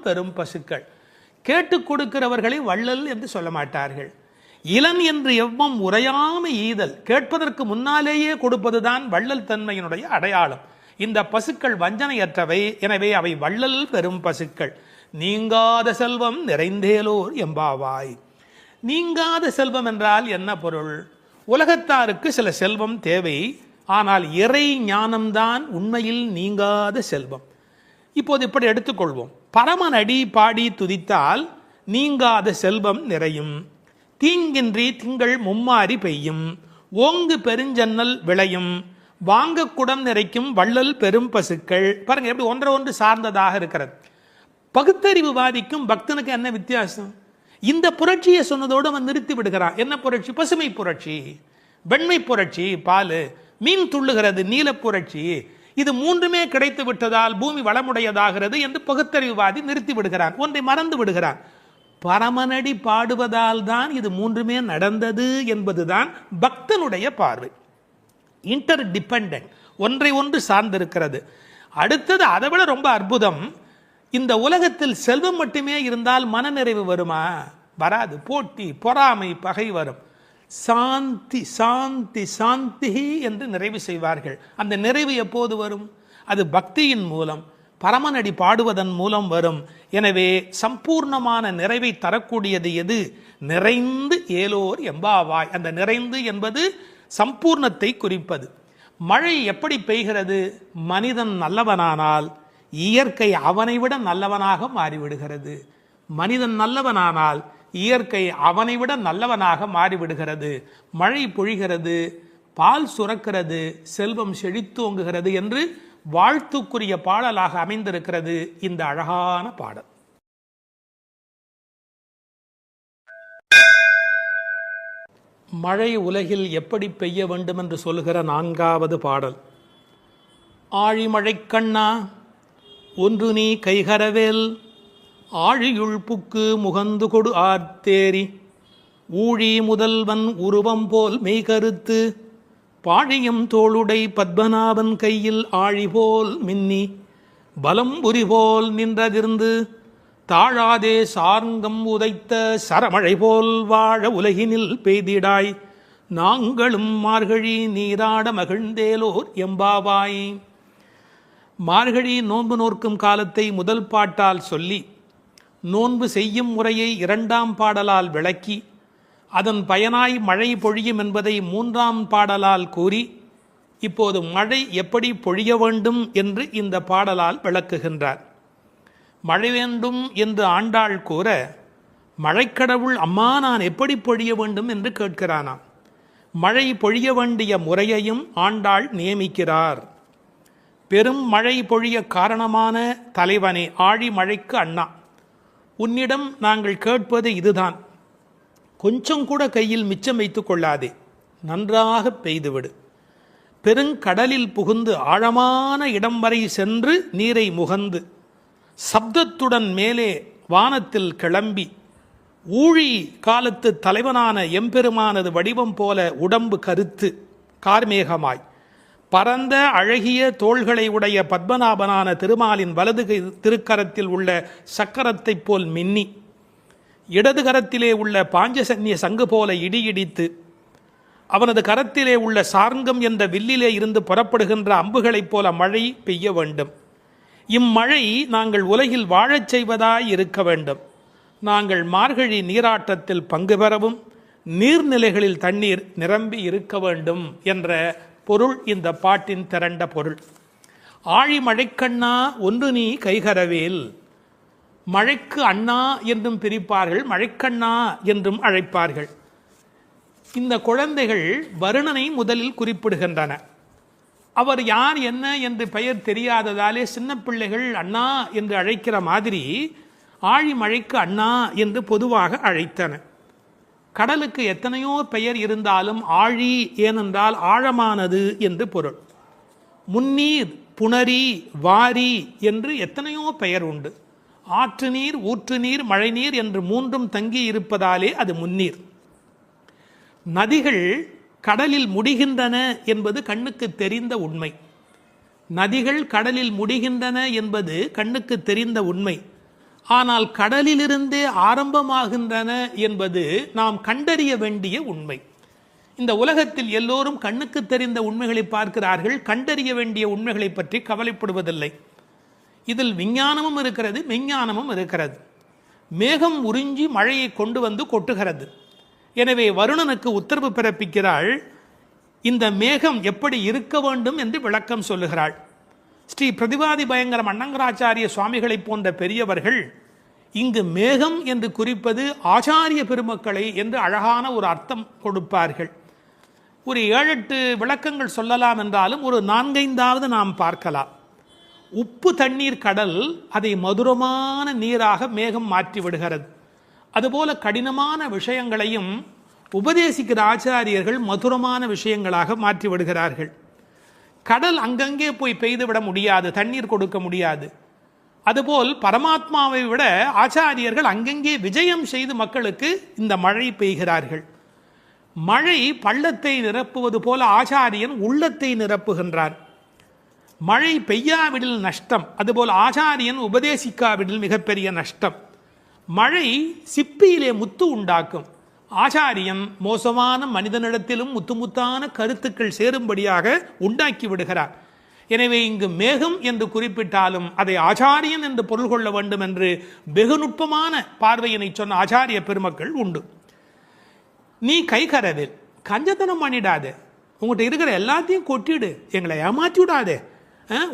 [SPEAKER 2] பெரும் பசுக்கள். கேட்டு கொடுக்கிறவர்களை வள்ளல் என்று சொல்ல மாட்டார்கள். இளன் என்று எவ்வம் உரையாமை ஈதல், கேட்பதற்கு முன்னாலேயே கொடுப்பதுதான் வள்ளல் தன்மையினுடைய அடையாளம். இந்த பசுக்கள் வஞ்சனையற்றவை, எனவே அவை வள்ளல் பெரும் பசுக்கள். நீங்காத செல்வம் நிறைந்தேலோர் எம்பாவாய். நீங்காத செல்வம் என்றால் என்ன பொருள்? உலகத்தாருக்கு சில செல்வம் தேவை, ஆனால் இறை ஞானம்தான் உண்மையில் நீங்காத செல்வம். இப்போது இப்படி எடுத்துக்கொள்வோம். பரமனடி பாடி துதித்தால் நீங்காத செல்வம் நிறையும். தீங்கின்றி திங்கள் மும்மாறி பெய்யும். ஓங்கு பெருஞ்சன்னல் விளையும். வாங்க குடம் நிறைக்கும் வள்ளல் பெரும் பசுக்கள். பாருங்க எப்படி ஒன்றை ஒன்று சார்ந்ததாக இருக்கிறது. பகுத்தறிவுவாதிக்கும் பக்தனுக்கு என்ன வித்தியாசம்? இந்த புரட்சியை சொன்னதோடு அவன் நிறுத்தி விடுகிறான். என்ன புரட்சி? பசுமை புரட்சி, வெண்மை புரட்சி, பால், மீன் துள்ளுகிறது, நீல புரட்சி. இது மூன்றுமே கிடைத்து விட்டதால் பூமி வளமுடையதாகிறது என்று பகுத்தறிவுவாதி நிறுத்தி விடுகிறான். ஒன்றை மறந்து விடுகிறான். பரமனடி பாடுவதால் தான் இது மூன்றுமே நடந்தது என்பதுதான் பக்தனுடைய பார்வை. இன்டர் டிபெண்டன்ட், ஒன்றை ஒன்று சார்ந்திருக்கிறது. அடுத்தது அதை விட ரொம்ப அற்புதம். இந்த உலகத்தில் செல்வம் மட்டுமே இருந்தால் மனநிறைவு வருமா? வராது. போட்டி, பொறாமை, பகை வரும். சாந்தி சாந்தி சாந்தி என்று நிறைவு செய்வார்கள். அந்த நிறைவு எப்போது வரும்? அது பக்தியின் மூலம், பரமனடி பாடுவதன் மூலம் வரும். எனவே சம்பூர்ணமான நிறைவை தரக்கூடியது எது? நிறைந்து ஏலோர் எம்பாவாய். அந்த நிறைந்து என்பது சம்பூர்ணத்தை குறிப்பது. மழை எப்படி பெய்கிறது? மனிதன் நல்லவனானால் இயற்கை அவனை விட நல்லவனாக மாறிவிடுகிறது. மனிதன் நல்லவனானால் இயற்கை அவனை விட நல்லவனாக மாறிவிடுகிறது. மழை பொழிகிறது, பால் சுரக்கிறது, செல்வம் செழித்தோங்குகிறது என்று வாழ்த்துக்குரிய பாடலாக அமைந்திருக்கிறது இந்த அழகான பாடல். மழை உலகில் எப்படி பெய்ய வேண்டும் என்று சொல்கிற 4வது பாடல். ஆழிமழை கண்ணா ஒன்று நீ கைகரவேல், ஆழியுள் புக்கு முகந்து கொடு ஆர்த்தேரி, ஊழி முதல்வன் உருவம் போல் மெய்கருத்து, பாழியம் தோளுடை பத்மநாபன் கையில் ஆழி போல் மின்னி, பலம் புரி போல் நின்றதிர்ந்து, தாழாதே சார்ங்கம் உதைத்த சரமழை போல் வாழ உலகினில் பெய்திடாய், நாங்களும் மார்கழி நீராட மகிழ்ந்தேலோர் எம்பாவாய். மார்கழி நோன்பு நோர்க்கும் காலத்தை முதல் பாட்டால் சொல்லி, நோன்பு செய்யும் முறையை 2ஆம் பாடலால் விளக்கி, அதன் பயனாய் மழை பொழியும் என்பதை 3ஆம் பாடலால் கூறி, இப்போது மழை எப்படி பொழிய வேண்டும் என்று இந்த பாடலால் விளக்குகின்றார். மழை வேண்டும் என்று ஆண்டாள் கூற, மழைக்கடவுள் அம்மா நான் எப்படி பொழிய வேண்டும் என்று கேட்கிறானாம். மழை பொழிய வேண்டிய முறையையும் ஆண்டாள் நியமிக்கிறார். பெரும் மழை பொழிய காரணமான தலைவனே, ஆழி மழைக்கு அண்ணா, உன்னிடம் நாங்கள் கேட்பது இதுதான். கொஞ்சம் கூட கையில் மிச்சம் வைத்துக் கொள்ளாதே, நன்றாக பெய்துவிடு. பெருங்கடலில் புகுந்து ஆழமான இடம் வரை சென்று நீரை முகந்து, சப்தத்துடன் மேலே வானத்தில் கிளம்பி, ஊழி காலத்து தலைவனான எம்பெருமானது வடிவம் போல உடம்பு கருத்து கார்மேகமாய், பரந்த அழகிய தோள்களை உடைய பத்மநாபனான திருமாலின் வலது திருக்கரத்தில் உள்ள சக்கரத்தைப் போல் மின்னி, இடது கரத்திலே உள்ள பாஞ்சசன்ய சங்கு போல இடியிடித்து, அவனது கரத்திலே உள்ள சார்ங்கம் என்ற வில்லிலே இருந்து புறப்படுகின்ற அம்புகளைப் போல மழை பெய்ய வேண்டும். இம்மழை நாங்கள் உலகில் வாழச் செய்வதாய் இருக்க வேண்டும். நாங்கள் மார்கழி நீராட்டத்தில் பங்கு பெறவும் நீர்நிலைகளில் தண்ணீர் நிரம்பி இருக்க வேண்டும் என்ற பொருள் இந்த பாட்டின் திரண்ட பொருள். ஆழி மழைக்கண்ணா ஒன்று நீ கைகரவேல். மழைக்கு அண்ணா என்றும் பிரிப்பார்கள், மழைக்கண்ணா என்றும் அழைப்பார்கள். இந்த குழந்தைகள் வருணனை முதலில் குறிப்பிடுகின்றன. அவர் யார் என்ன என்று பெயர் தெரியாததாலே சின்ன பிள்ளைகள் அண்ணா என்று அழைக்கிற மாதிரி ஆழி மழைக்கு அண்ணா என்று பொதுவாக அழைத்தன. கடலுக்கு எத்தனையோ பெயர் இருந்தாலும் ஆழி ஏனென்றால் ஆழமானது என்று பொருள். முன்னீர், புணரி, வாரி என்று எத்தனையோ பெயர் உண்டு. ஆற்று நீர், ஊற்று நீர், மழைநீர் என்று மூன்றும் தங்கி இருப்பதாலே அது முன்னீர். நதிகள் கடலில் முடிகின்றன என்பது கண்ணுக்கு தெரிந்த உண்மை. நதிகள் கடலில் முடிகின்றன என்பது கண்ணுக்கு தெரிந்த உண்மை. ஆனால் கடலிலிருந்தே ஆரம்பமாகின்றன என்பது நாம் கண்டறிய வேண்டிய உண்மை. இந்த உலகத்தில் எல்லோரும் கண்ணுக்கு தெரிந்த உண்மைகளை பார்க்கிறார்கள், கண்டறிய வேண்டிய உண்மைகளை பற்றி கவலைப்படுவதில்லை. இதில் விஞ்ஞானமும் இருக்கிறது, மெஞ்ஞானமும் இருக்கிறது. மேகம் உறிஞ்சி மழையை கொண்டு வந்து கொட்டுகிறது. எனவே வருணனுக்கு உத்தரவு பிறப்பிக்கிறாள். இந்த மேகம் எப்படி இருக்க வேண்டும் என்று விளக்கம் சொல்லுகிறாள். ஸ்ரீ பிரதிவாதி பயங்கரம் அண்ணங்கராச்சாரிய சுவாமிகளை போன்ற பெரியவர்கள் இங்கு மேகம் என்று குறிப்பது ஆச்சாரிய பெருமக்களை என்று அழகான ஒரு அர்த்தம் கொடுப்பார்கள். ஒரு 7-8 விளக்கங்கள் சொல்லலாம் என்றாலும் ஒரு 4-5 நாம் பார்க்கலாம். உப்பு தண்ணீர் கடல் அதை மதுரமான நீராக மேகம் மாற்றி விடுகிறது. அதுபோல கடினமான விஷயங்களையும் உபதேசிக்கிற ஆச்சாரியர்கள் மதுரமான விஷயங்களாக மாற்றி விடுகிறார்கள். கடல் அங்கங்கே போய் பெய்துவிட முடியாது, தண்ணீர் கொடுக்க முடியாது. அதுபோல் பரமாத்மாவை விட ஆச்சாரியர்கள் அங்கங்கே விஜயம் செய்து மக்களுக்கு இந்த மழை பெய்கிறார்கள். மழை பள்ளத்தை நிரப்புவது போல ஆச்சாரியன் உள்ளத்தை நிரப்புகின்றார். மழை பெய்யாவிடில் நஷ்டம், அதுபோல் ஆச்சாரியன் உபதேசிக்காவிடில் மிகப்பெரிய நஷ்டம். மழை சிப்பியிலே முத்து உண்டாக்கும். ஆச்சாரியன் மோசமான மனிதனிடத்திலும் முத்துமுத்தான கருத்துக்கள் சேரும்படியாக உண்டாக்கி விடுகிறார். எனவே இங்கு மேகம் என்று குறிப்பிட்டாலும் அதை ஆச்சாரியன் என்று பொருள் கொள்ள வேண்டும் என்று வெகு நுட்பமான பார்வையினை சொன்ன ஆச்சாரிய பெருமக்கள் உண்டு. நீ கைகரவேல், கஞ்சத்தனம் பண்ணிடாதே, உங்கள்கிட்ட இருக்கிற எல்லாத்தையும் கொட்டிடு, எங்களை ஏமாற்றி விடாதே,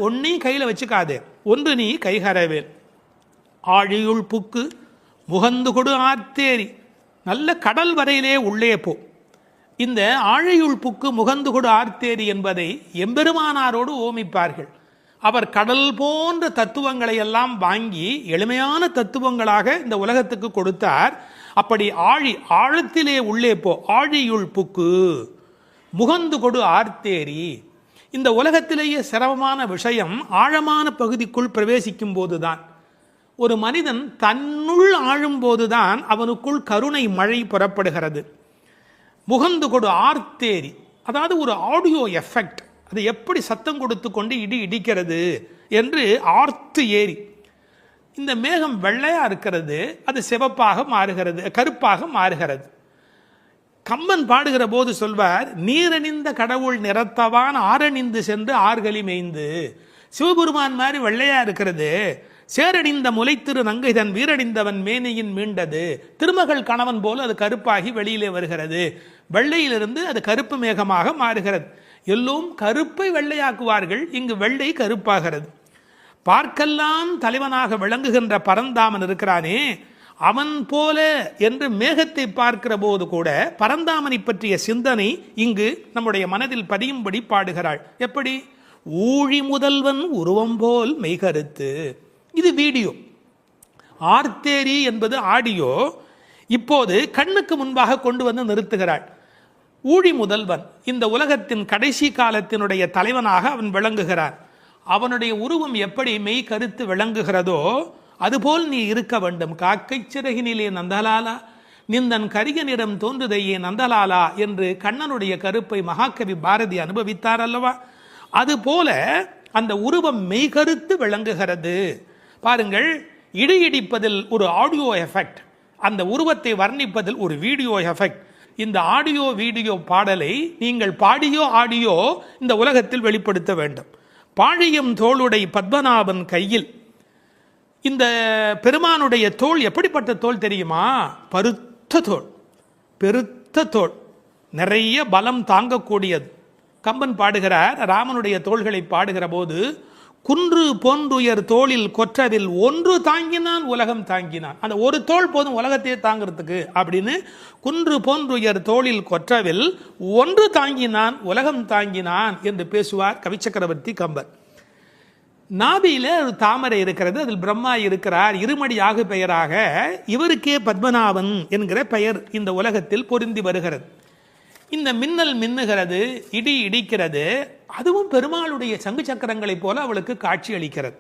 [SPEAKER 2] ஒன்னையும் கையில் வச்சுக்காதே. ஒன்று நீ கைகரவேல். ஆழியுள் புக்கு முகந்து கொடு ஆர்த்தேரி. நல்ல கடல் வரையிலே உள்ளே போ. இந்த ஆழியுள் புக்கு முகந்து கொடு ஆர்த்தேரி என்பதை எம்பெருமானாரோடு ஓமிப்பார்கள். அவர் கடல் போன்ற தத்துவங்களை எல்லாம் வாங்கி எளிமையான தத்துவங்களாக இந்த உலகத்துக்கு கொடுத்தார். அப்படி ஆழத்திலே உள்ளே போ. ஆழியுள் புக்கு முகந்து கொடு ஆர்த்தேரி. இந்த உலகத்திலேயே சிரமமான விஷயம் ஆழமான பகுதிக்குள் பிரவேசிக்கும் போதுதான். ஒரு மனிதன் தன்னுள் ஆழும் போதுதான் அவனுக்குள் கருணை மழை புறப்படுகிறது. முகந்து கொடு ஆர்த்தேரி, அதாவது ஒரு ஆடியோ எஃபெக்ட். அது எப்படி சத்தம் கொடுத்து கொண்டு இடிக்கிறது என்று ஆர்த்து ஏரி. இந்த மேகம் வெள்ளையா இருக்கிறது, அது சிவப்பாக மாறுகிறது, கருப்பாக மாறுகிறது. கம்பன் பாடுகிற போது சொல்வார், நீரணிந்த கடவுள் நிறத்தவான் ஆரணிந்து சென்று ஆர்களி மேய்ந்து. சிவபெருமான் மாதிரி வெள்ளையா இருக்கிறது, சேரடிந்த முலைத்திரு நங்கைதன் வீரடிந்தவன் மேனையின் மீண்டது. திருமகள் கணவன் போல் அது கருப்பாகி வெளியிலே வருகிறது. வெள்ளையிலிருந்து அது கருப்பு மேகமாக மாறுகிறது. எல்லோரும் கருப்பை வெள்ளையாக்குவார்கள், இங்கு வெள்ளை கருப்பாகிறது. பார்க்கெல்லாம் தலைவனாக விளங்குகின்ற பரந்தாமன் இருக்கிறானே, அவன் போல என்று மேகத்தை பார்க்கிற போது கூட பரந்தாமனை பற்றிய சிந்தனை இங்கு நம்முடைய மனதில் பதியும்படி பாடுகிறாள். எப்படி? ஊழி முதல்வன் உருவம் போல் மெய்கருத்து. இது வீடியோ. ஆர்த்தேரி என்பது ஆடியோ. இப்போது கண்ணுக்கு முன்பாக கொண்டு வந்து நிறுத்துகிறாள். ஊழி முதல்வன், இந்த உலகத்தின் கடைசி காலத்தினுடைய தலைவனாக அவன் விளங்குகிறான். அவனுடைய உருவம் எப்படி மெய் கருத்து விளங்குகிறதோ அதுபோல் நீ இருக்க வேண்டும். காக்கை சிறகினிலே நந்தலாலா நிந்தன் கரியனிடம் தோன்றுதையே நந்தலாலா என்று கண்ணனுடைய கருப்பை மகாகவி பாரதி அனுபவித்தார் அல்லவா? அதுபோல அந்த உருவம் மெய்கருத்து விளங்குகிறது. பாருங்கள், இடிப்பதில் ஒரு ஆடியோ எஃபெக்ட், அந்த உருவத்தை வர்ணிப்பதில் ஒரு வீடியோ எஃபெக்ட். இந்த ஆடியோ வீடியோ பாடலை நீங்கள் பாடியோ ஆடியோ இந்த உலகத்தில் வெளிப்படுத்த வேண்டும். பாழியம் தோளுடை பத்மநாபன் கையில். இந்த பெருமானுடைய தோள் எப்படிப்பட்ட தோள் தெரியுமா? பருத்த தோள், பெருத்த தோள், நிறைய பலம் தாங்கக்கூடியது. கம்பன் பாடுகிறார், ராமனுடைய தோள்களை பாடுகிற போது, குன்று போன்றுயர் தோளில் கொற்றதில் ஒன்று தாங்கினான் உலகம் தாங்கினான். அந்த ஒரு தோள் போதும் உலகத்தையே தாங்கிறதுக்கு அப்படின்னு, குன்று போன்றுயர் தோளில் கொற்றவில் ஒன்று தாங்கினான் உலகம் தாங்கினான் என்று பேசுவார் கவிச்சக்கரவர்த்தி கம்பர். நாபியில ஒரு தாமரை இருக்கிறது, அதில் பிரம்மா இருக்கிறார், இருமடி ஆகு பெயராக இவருக்கே பத்மநாபன் என்கிற பெயர் இந்த உலகத்தில் பொருந்தி வருகிறது. இந்த மின்னல் மின்னுகிறது, இடி இடிக்கிறது, அதுவும் பெருமாளுடைய சங்கு சக்கரங்களைப் போல அவளுக்கு காட்சி அளிக்கிறது.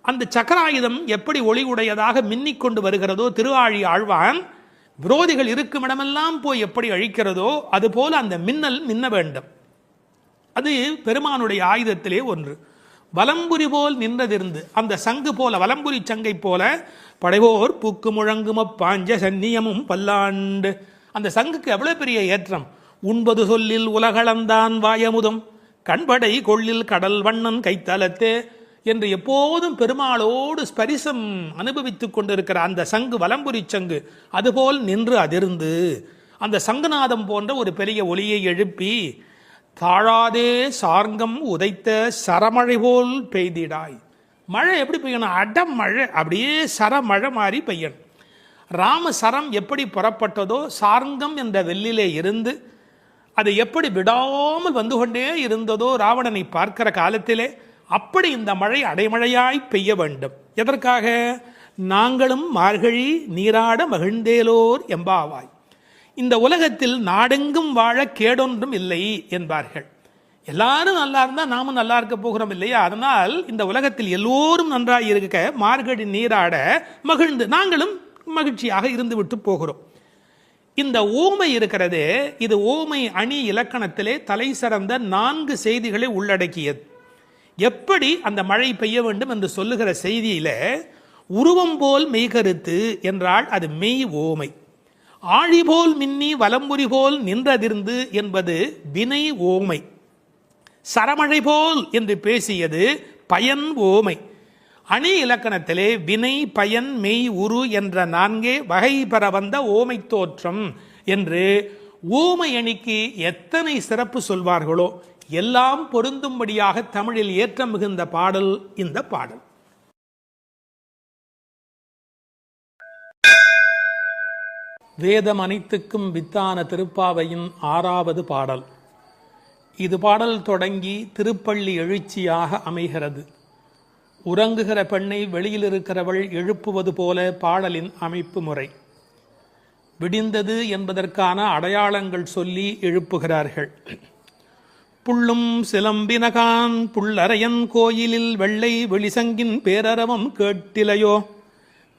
[SPEAKER 2] அந்த சக்கராயுதம் எப்படி ஒளி உடையதாக மின்னிக்கொண்டு வருகிறதோ, திருவாழி ஆழ்வான் விரோதிகள் இருக்கும் இடமெல்லாம் போய் எப்படி அழிக்கிறதோ அதுபோல அந்த மின்னல் மின்ன வேண்டும். அது பெருமானுடைய ஆயுதத்திலே ஒன்று. வலம்புரி போல் நின்றதிருந்து அந்த சங்கு போல, வலம்புரி சங்கை போல, படைவோர் பூக்கு முழங்கும பாஞ்ச சன்னியமும் பல்லாண்டு. அந்த சங்குக்கு எவ்வளவு பெரிய ஏற்றம்! உண்பது சொல்லில் உலகளந்தான் வாயமுதம், கண்படை கொள்ளில் கடல் வண்ணன் கைத்தலத்தே என்று எப்போதும் பெருமாளோடு ஸ்பரிசம் அனுபவித்துக் கொண்டிருக்கிற அந்த சங்கு, வலம்புரி சங்கு, அதுபோல் நின்று அதிர்ந்து அந்த சங்குநாதம் போன்ற ஒரு பெரிய ஒலியை எழுப்பி, தாழாதே சார்ங்கம் உதைத்த சரமழை போல் பெய்திடாய். மழை எப்படி பெய்யணும்? அடம் மழை, அப்படியே சரமழை மாறி பெய்யணும். ராமசரம் எப்படி புறப்பட்டதோ, சார்ங்கம் என்ற வெள்ளிலே இருந்து அது எப்படி விடாமல் வந்து கொண்டே இருந்ததோ ராவணனை பார்க்கிற காலத்திலே, அப்படி இந்த மழை அடைமழையாய் பெய்ய வேண்டும். எதற்காக? நாங்களும் மார்கழி நீராட மகிழ்ந்தேலோர் எம்பாவாய். இந்த உலகத்தில் நாடெங்கும் வாழ கேடொன்றும் இல்லை என்பார்கள். எல்லாரும் நல்லா இருந்தால் நாமும் நல்லா இருக்க போகிறோம் இல்லையா? அதனால் இந்த உலகத்தில் எல்லோரும் நன்றாக இருக்க மார்கழி நீராட மகிழ்ந்து நாங்களும் மகிழ்ச்சியாக இருந்து விட்டு போகிறோம். இந்த ஓமை இருக்கிறது, இது ஓமை அணி இலக்கணத்திலே தலை சிறந்த 4 செய்திகளை உள்ளடக்கியது. எப்படி அந்த மழை பெய்ய வேண்டும் என்று சொல்லுகிற செய்தியில, உருவம் போல் மெய்கருத்து என்றால் அது மெய் ஓமை. ஆழி போல் மின்னி வலம்புரி போல் நின்றதிர்ந்து என்பது வினை ஓமை. சரமழை போல் என்று பேசியது பயன் ஓமை. அணி இலக்கணத்திலே வினை, பயன், மெய், உரு என்ற 4 வகை பெற வந்த ஓமை தோற்றம் என்று ஓமை அணிக்கு எத்தனை சிறப்பு சொல்வார்களோ எல்லாம் பொருந்தும்படியாக தமிழில் ஏற்றம் மிகுந்த பாடல் இந்த பாடல். வேதம் அனைத்துக்கும் வித்தான திருப்பாவையின் 6வது பாடல். இது பாடல் தொடங்கி திருப்பள்ளி எழுச்சியாக அமைகிறது. உறங்குகிற பெண்ணை வெளியில் இருக்கிறவள் எழுப்புவது போல பாடலின் அமைப்பு முறை. விடிந்தது என்பதற்கான அடையாளங்கள் சொல்லி எழுப்புகிறார்கள். புள்ளும் சிலம்பினகான் புள்ளரையன் கோயிலில் வெள்ளை வெளிசங்கின் பேரரவம் கேட்டிலையோ,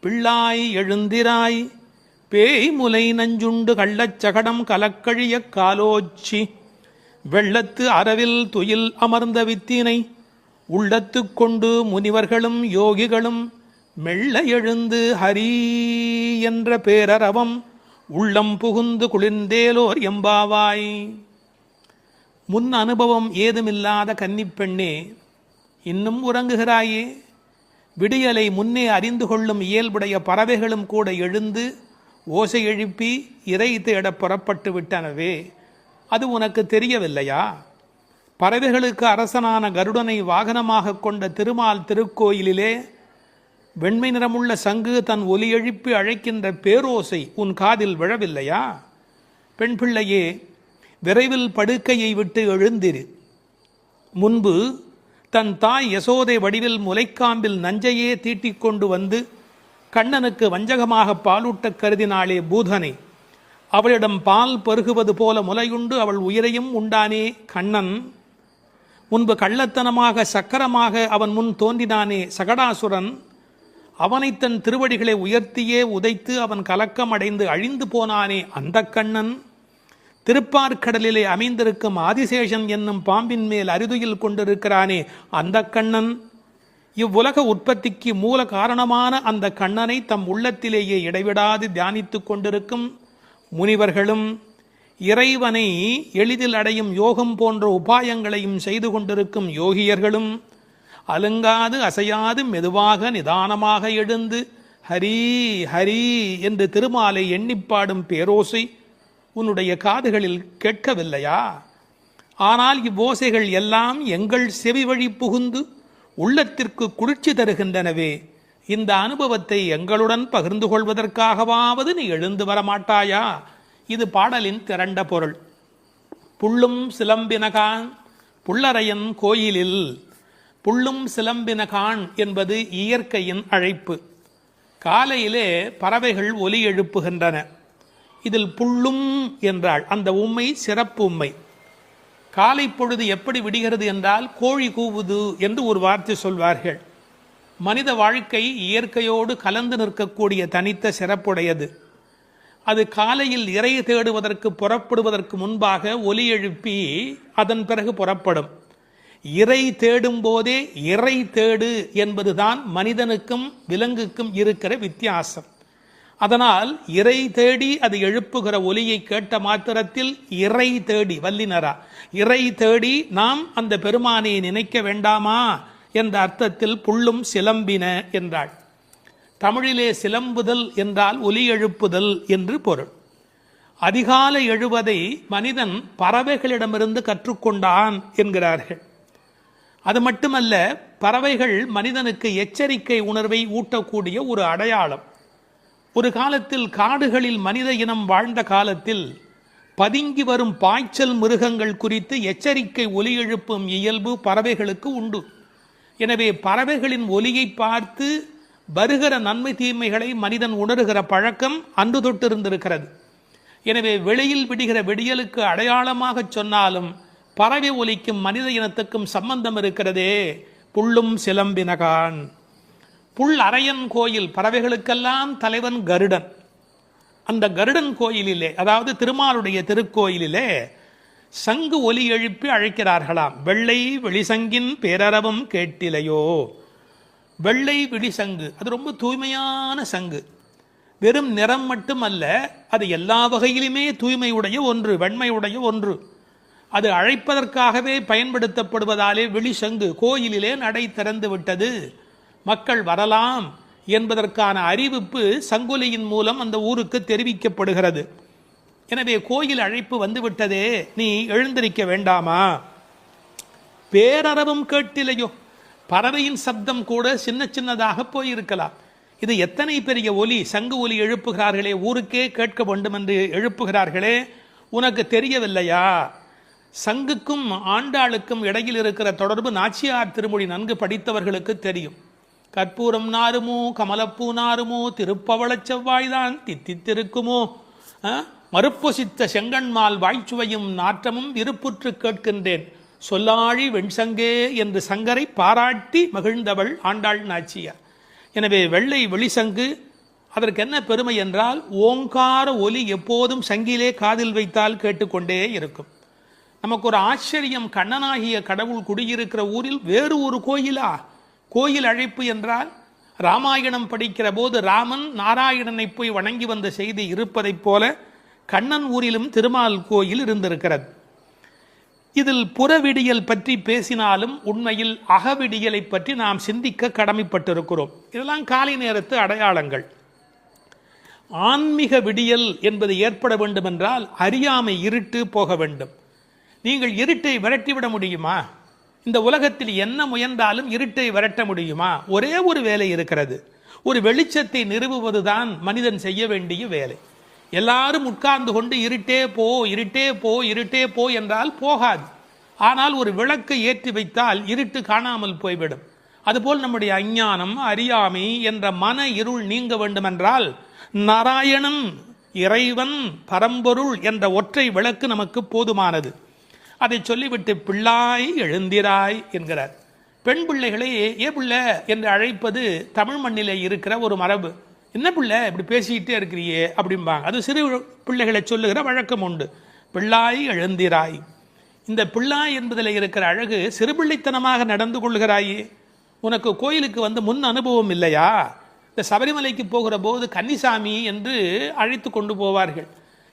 [SPEAKER 2] பிள்ளாய் எழுந்திராய் பேய் முலை நஞ்சுண்டு கள்ளச்சகடம் கலக்கழிய காலோச்சி, வெள்ளத்து அரவில் துயில் அமர்ந்த வித்தினை உள்ளத்து கொண்டு முனிவர்களும் யோகிகளும் மெல்ல எழுந்து ஹரி என்ற பேரரவம் உள்ளம் புகுந்து குளிர்ந்தேலோர் எம்பாவாய். முன் அனுபவம் ஏதுமில்லாத கன்னிப்பெண்ணே, இன்னும் உறங்குகிறாயே? விடியலை முன்னே அறிந்து கொள்ளும் இயல்புடைய பறவைகளும் கூட எழுந்து ஓசை எழுப்பி இறை தேட புறப்பட்டு விட்டனவே, அது உனக்கு தெரியவில்லையா? பறவைகளுக்கு அரசனான கருடனை வாகனமாக கொண்ட திருமால் திருக்கோயிலிலே வெண்மை நிறமுள்ள சங்கு தன் ஒலி எழுப்பி அழைக்கின்ற பேரோசை உன் காதில் விழவில்லையா? பெண் பிள்ளையே, விரைவில் படுக்கையை விட்டு எழுந்திரு. முன்பு தன் தாய் யசோதை வடிவில் முலைக்காம்பில் நஞ்சையே தீட்டிக் கொண்டு வந்து கண்ணனுக்கு வஞ்சகமாக பாலூட்ட கருதினாளே பூதனை. அவளிடம் பால் பருகுவது போல முலையுண்டு அவள் உயிரையும் உண்டானே கண்ணன். முன்பு கள்ளத்தனமாக சக்கரமாக அவன் முன் தோன்றினானே சகடாசுரன். அவனை தன் திருவடிகளை உயர்த்தியே உதைத்து அவன் கலக்கம் அடைந்து அழிந்து போனானே அந்த கண்ணன். திருப்பார்கடலிலே அமைந்திருக்கும் ஆதிசேஷன் என்னும் பாம்பின் மேல் அரிதுயில் கொண்டிருக்கிறானே அந்த கண்ணன். இவ்வுலக உற்பத்திக்கு மூல காரணமான அந்த கண்ணனை தம் உள்ளத்திலேயே இடைவிடாது தியானித்து கொண்டிருக்கும் முனிவர்களும் இறைவனை எளிதில் அடையும் யோகம் போன்ற உபாயங்களையும் செய்து கொண்டிருக்கும் யோகியர்களும் அலுங்காது அசையாது மெதுவாக நிதானமாக எழுந்து ஹரி ஹரி என்று திருமாலை எண்ணிப்பாடும் பேரோசை உன்னுடைய காதுகளில் கேட்கவில்லையா? ஆனால் இவ்வோசைகள் எல்லாம் எங்கள் செவி வழி புகுந்து உள்ளத்திற்கு குளிர்ச்சி தருகின்றனவே. இந்த அனுபவத்தை எங்களுடன் பகிர்ந்து கொள்வதற்காகவாவது நீ எழுந்து வரமாட்டாயா? இது பாடலின் திரண்ட பொருள். புள்ளும் சிலம்பினகான் புள்ளரையன் கோயிலில். புள்ளும் சிலம்பினகான் என்பது இயற்கையின் அழைப்பு. காலையிலே பறவைகள் ஒலி எழுப்புகின்றன. இதில் புள்ளும் என்றால் அந்த உண்மை சிறப்பு உண்மை. காலை பொழுது எப்படி விடுகிறது என்றால் கோழி கூவுது என்று ஒரு வார்த்தை சொல்வார்கள். மனித வாழ்க்கை இயற்கையோடு கலந்து நிற்கக்கூடிய தனித்த சிறப்புடையது. அது காலையில் இறை தேடுவதற்கு புறப்படுவதற்கு முன்பாக ஒலி எழுப்பி அதன் பிறகு புறப்படும். இறை தேடும் போதே இறை தேடு என்பதுதான் மனிதனுக்கும் விலங்குக்கும் இருக்கிற வித்தியாசம். அதனால் இறை தேடி அது எழுப்புகிற ஒலியை கேட்ட மாத்திரத்தில் இறை தேடி வல்லினரா இறை தேடி நாம் அந்த பெருமானை நினைக்க வேண்டாமா என்ற அர்த்தத்தில் புள்ளும் சிலம்பின என்றாள். தமிழிலே சிலம்புதல் என்றால் ஒலி எழுப்புதல் என்று பொருள். அதிகாலை எழுவதை மனிதன் பறவைகளிடமிருந்து கற்றுக்கொண்டான் என்கிறார்கள். அது மட்டுமல்ல, பறவைகள் மனிதனுக்கு எச்சரிக்கை உணர்வை ஊட்டக்கூடிய ஒரு அடையாளம். ஒரு காலத்தில் காடுகளில் மனித இனம் வாழ்ந்த காலத்தில் பதுங்கி வரும் பாய்ச்சல் மிருகங்கள் குறித்து எச்சரிக்கை ஒலி எழுப்பும் இயல்பு பறவைகளுக்கு உண்டு. எனவே பறவைகளின் ஒலியை பார்த்து வருகிற நன்மை தீமைகளை மனிதன் உணர்கிற பழக்கம் அன்று தொட்டிருந்திருக்கிறது. எனவே வெளியில் விடுகிற விடியலுக்கு அடையாளமாக சொன்னாலும் பறவை ஒலிக்கும் மனித இனத்துக்கும் சம்பந்தம் இருக்கிறதே. புள்ளும் சிலம்பினகான். புல் அரையன் கோயில், பறவைகளுக்கெல்லாம் தலைவன் கருடன். அந்த கருடன் கோயிலிலே, அதாவது திருமாலுடைய திருக்கோயிலிலே சங்கு ஒலி எழுப்பி அழைக்கிறார்களாம். வெள்ளை வெளிசங்கின் பேரறவும் கேட்டிலையோ. வெள்ளை விழிசங்கு அது ரொம்ப தூய்மையான சங்கு. வெறும் நிறம் மட்டுமல்ல, அது எல்லா வகையிலுமே தூய்மையுடைய ஒன்று, வெண்மையுடைய ஒன்று. அது அழைப்பதற்காகவே பயன்படுத்தப்படுவதாலே விழிசங்கு கோயிலிலே நடை திறந்து விட்டது, மக்கள் வரலாம் என்பதற்கான அறிவிப்பு சங்கொலியின் மூலம் அந்த ஊருக்கு தெரிவிக்கப்படுகிறது. எனவே கோயில் அழைப்பு வந்துவிட்டதே, நீ எழுந்திருக்க வேண்டாமா? பேரறவும் கேட்டிலையோ. பறவையின் சப்தம் கூட சின்ன சின்னதாக போயிருக்கலாம். இது எத்தனை பெரிய ஒலி, சங்கு ஒலி எழுப்புகிறார்களே, ஊருக்கே கேட்க வேண்டும் என்று எழுப்புகிறார்களே, உனக்கு தெரியவில்லையா? சங்குக்கும் ஆண்டாளுக்கும் இடையில் இருக்கிற தொடர்பு நாச்சியார் திருமொழி நன்கு படித்தவர்களுக்கு தெரியும். கற்பூரம் நாருமோ கமலப்பூ நாருமோ திருப்பவளச் செவ்வாய்தான் தித்தித்திருக்குமோ, மறுப்பொசித்த செங்கண்மால் வாய்ச்சுவையும் நாற்றமும் விருப்புற்று கேட்கின்றேன் சொல்லாழி வெண்சங்கே என்று சங்கரை பாராட்டி மகிழ்ந்தவள் ஆண்டாள் நாச்சியார். எனவே வெள்ளை வெளிசங்கு அதற்கு என்ன பெருமை என்றால், ஓங்கார ஒலி எப்போதும் சங்கிலே காதில் வைத்தால் கேட்டுக்கொண்டே இருக்கும். நமக்கு ஒரு ஆச்சரியம், கண்ணனாகிய கடவுள் குடியிருக்கிற ஊரில் வேறு ஒரு கோயிலா? கோயில் அழைப்பு என்றால் ராமாயணம் படிக்கிற போது ராமன் நாராயணனை போய் வணங்கி வந்த செய்தி இருப்பதைப் போல கண்ணன் ஊரிலும் திருமால் கோயில் இருந்திருக்கிறது. இதில் புறவிடியல் பற்றி பேசினாலும் உண்மையில் அகவிடியலை பற்றி நாம் சிந்திக்க கடமைப்பட்டிருக்கிறோம். இதெல்லாம் காலை நேரத்து அடையாளங்கள். ஆன்மீக விடியல் என்பது ஏற்பட வேண்டும் என்றால் அறியாமை இருட்டு போக வேண்டும். நீங்கள் இருட்டை விரட்டிவிட முடியுமா? இந்த உலகத்தில் என்ன முயன்றாலும் இருட்டை விரட்ட முடியுமா? ஒரே ஒரு வேலை இருக்கிறது, ஒரு வெளிச்சத்தை நிறுவுவதுதான் மனிதன் செய்ய வேண்டிய வேலை. எல்லாரும் உட்கார்ந்து கொண்டு இருட்டே போ இருட்டே போ இருட்டே போ என்றால் போகாது. ஆனால் ஒரு விளக்கை ஏற்றி வைத்தால் இருட்டு காணாமல் போய்விடும். அதுபோல் நம்முடைய அஞ்ஞானம், அறியாமை என்ற மன இருள் நீங்க வேண்டுமென்றால் நாராயணன், இறைவன், பரம்பொருள் என்ற ஒற்றை விளக்கு நமக்கு போதுமானது. அதை சொல்லிவிட்டு பிள்ளாய் எழுந்திராய் என்கிறார். பெண் பிள்ளைகளை ஏ பிள்ளை என்று அழைப்பது தமிழ் மண்ணிலே இருக்கிற ஒரு மரபு. என்ன பிள்ளை இப்படி பேசிக்கிட்டே இருக்கிறியே அப்படிம்பாங்க. அது சிறு பிள்ளைகளை சொல்லுகிற வழக்கம் உண்டு. பிள்ளாய் எழுந்திராய். இந்த பிள்ளாய் என்பதில் இருக்கிற அழகு, சிறுபிள்ளைத்தனமாக நடந்து கொள்கிறாயே. உனக்கு கோயிலுக்கு வந்து முன் அனுபவம் இல்லையா? இந்த சபரிமலைக்கு போகிற போது கன்னிசாமி என்று அழைத்து கொண்டு போவார்கள்.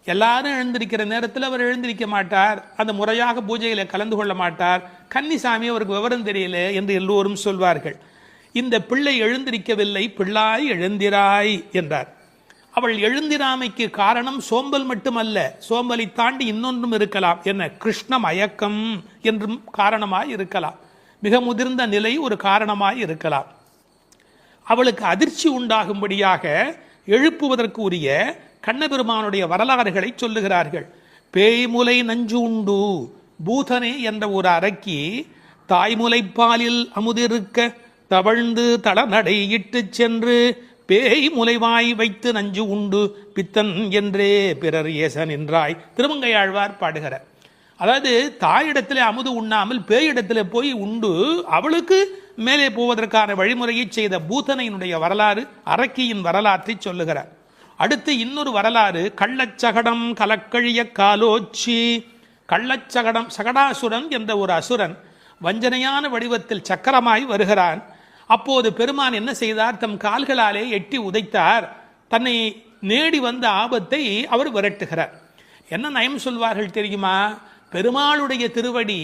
[SPEAKER 2] எல்லாரும் எழுந்திருக்கிற நேரத்தில் அவர் எழுந்திருக்க மாட்டார், அந்த முறையாக பூஜையில் கலந்து கொள்ள மாட்டார். கன்னிசாமி அவருக்கு விவரம் தெரியல என்று எல்லோரும் சொல்வார்கள். இந்த பிள்ளை எழுந்திருக்கவில்லை, பிள்ளாய் எழுந்திராய் என்றார். அவள் எழுந்திராமைக்கு காரணம் சோம்பல் மட்டுமல்ல, சோம்பலை தாண்டி இன்னொன்றும் இருக்கலாம். என்ன? கிருஷ்ண மயக்கம் என்றும் காரணமாய் இருக்கலாம். மிக முதிர்ந்த நிலை ஒரு காரணமாய் இருக்கலாம். அவளுக்கு அதிர்ச்சி உண்டாகும்படியாக எழுப்புவதற்கு உரிய கண்ணபெருமானுடைய வரலாறுகளை சொல்லுகிறார்கள். பேய்முலை நஞ்சு உண்டு பூதனே என்ற ஒரு அரக்கி தாய்முலைப்பாலில் அமுதிருக்க தவழ்ந்து தளநடை இட்டு சென்று பேய் முலைவாய் வைத்து நஞ்சு உண்டு பித்தன் என்றே பிறர் ஏச நின்றாய் திருமங்கையாழ்வார் பாடுகிறார். அதாவது தாயிடத்திலே அமுது உண்ணாமல் பேயிடத்திலே போய் உண்டு அவளுக்கு மேலே போவதற்கான வழிமுறையை செய்த பூதனையினுடைய வரலாறு, அரக்கியின் வரலாற்றை சொல்லுகிறார். அடுத்து இன்னொரு வரலாறு, கள்ளச்சகடம் கலக்கழிய காலோச்சி. கள்ளச்சகடம், சகடாசுரன் என்ற ஒரு அசுரன் வஞ்சனையான வடிவத்தில் சக்கரமாய் வருகிறான். அப்போது பெருமான் என்ன செய்தார்? தம் கால்களாலே எட்டி உதைத்தார். தன்னை நேடி வந்த ஆபத்தை அவர் விரட்டுகிறார். என்ன நயம் சொல்வார்கள் தெரியுமா? பெருமாளுடைய திருவடி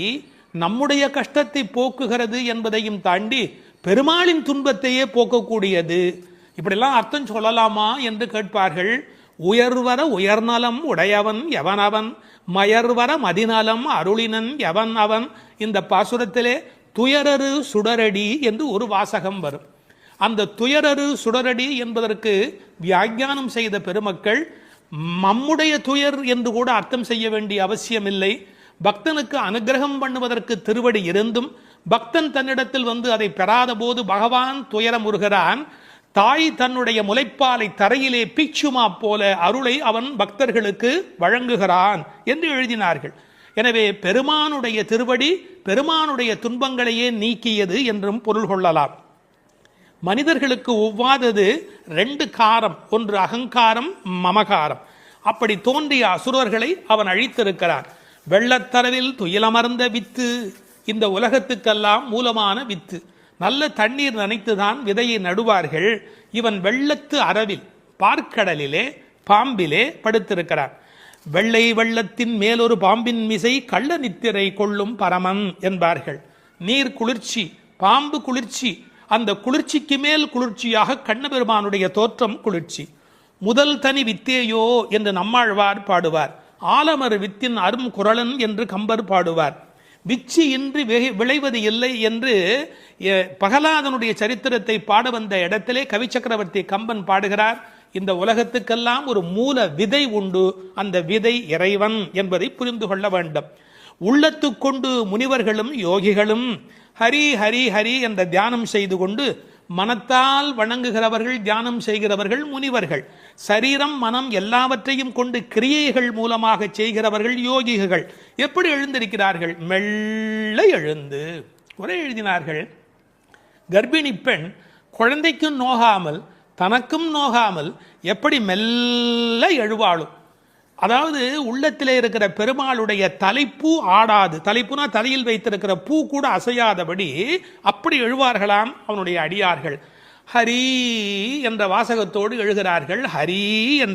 [SPEAKER 2] நம்முடைய கஷ்டத்தை போக்குகிறது என்பதையும் தாண்டி பெருமாளின் துன்பத்தையே போக்கக்கூடியது. இப்படிலாம் அர்த்தம் சொல்லலாமா என்று கேட்பார்கள். உயர்வர உயர்நலம் உடையவன் எவனவன், மயர்வர மதிநலம் அருளினன் எவன் அவன். இந்த பாசுரத்திலே துயரரு சுடரடி என்று ஒரு வாசகம் வரும். அந்த துயரரு சுடரடி என்பதற்கு வியாக்கியானம் செய்த பெருமக்கள் நம்முடைய துயர் என்று கூட அர்த்தம் செய்ய வேண்டிய அவசியமில்லை. பக்தனுக்கு அனுகிரகம் பண்ணுவதற்கு திருவடி இருந்தும் பக்தன் தன்னிடத்தில் வந்து அதை பெறாத போது பகவான் துயரமுறுகிறான். தாய் தன்னுடைய முலைப்பாலை தரையிலே பீச்சுமா போல அருளை அவன் பக்தர்களுக்கு வழங்குகிறான் என்று எழுதினார்கள். எனவே பெருமானுடைய திருவடி பெருமானுடைய துன்பங்களையே நீக்கியது என்றும் பொருள் கொள்ளலாம். மனிதர்களுக்கு ஒவ்வாதது ரெண்டு காரம், ஒன்று அகங்காரம், மமகாரம். அப்படி தோன்றிய அசுரர்களை அவன் அழித்திருக்கிறான். வெள்ளத்தரவில் துயிலமர்ந்த வித்து, இந்த உலகத்துக்கெல்லாம் மூலமான வித்து. நல்ல தண்ணீர் நனைத்துதான் விதையை நடுவார்கள். இவன் வெள்ளத்து அரவில் பார்க்கடலிலே பாம்பிலே படுத்திருக்கிறான். வெள்ளை வெள்ளத்தின் மேலொரு பாம்பின் மிசை கள்ள நித்திரை கொள்ளும் பரமன் என்பார்கள். நீர் குளிர்ச்சி, பாம்பு குளிர்ச்சி, அந்த குளிர்ச்சிக்கு மேல் குளிர்ச்சியாக கண்ணபெருமானுடைய தோற்றம் குளிர்ச்சி. முதல் தனி வித்தேயோ என்று நம்மாழ்வார் பாடுவார். ஆலமர் வித்தின் அரும் குரலன் என்று கம்பர் பாடுவார். விச்சி இன்றி விளைவது இல்லை என்று பகலாதனுடைய சரித்திரத்தை பாட வந்த இடத்திலே கவி சக்கரவர்த்தி கம்பன் பாடுகிறார். இந்த உலகத்துக்கெல்லாம் ஒரு மூல விதை உண்டு, அந்த விதை இறைவன் என்பதை புரிந்து கொள்ள வேண்டும். உள்ளத்து கொண்டு முனிவர்களும் யோகிகளும் ஹரி ஹரி ஹரி என்ற தியானம் செய்து கொண்டு மனத்தால் வணங்குகிறவர்கள், தியானம் செய்கிறவர்கள் முனிவர்கள். சரீரம் மனம் எல்லாவற்றையும் கொண்டு கிரியைகள் மூலமாக செய்கிறவர்கள் யோகிகள். எப்படி எழுந்திருக்கிறார்கள்? மெல்ல எழுந்து. ஒரே எழுதினார்கள், கர்ப்பிணி பெண் குழந்தைக்கும் நோகாமல் தனக்கும் நோகாமல் எப்படி மெல்ல எழுவாளும். அதாவது உள்ளத்திலே இருக்கிற பெருமாளுடைய தலைப்பூ ஆடாது, தலைப்புனா தலையில் வைத்திருக்கிற பூ கூட அசையாதபடி அப்படி எழுவார்களாம் அவனுடைய அடியார்கள். ஹரி என்ற வாசகத்தோடு எழுகிறார்கள். ஹரி என்ற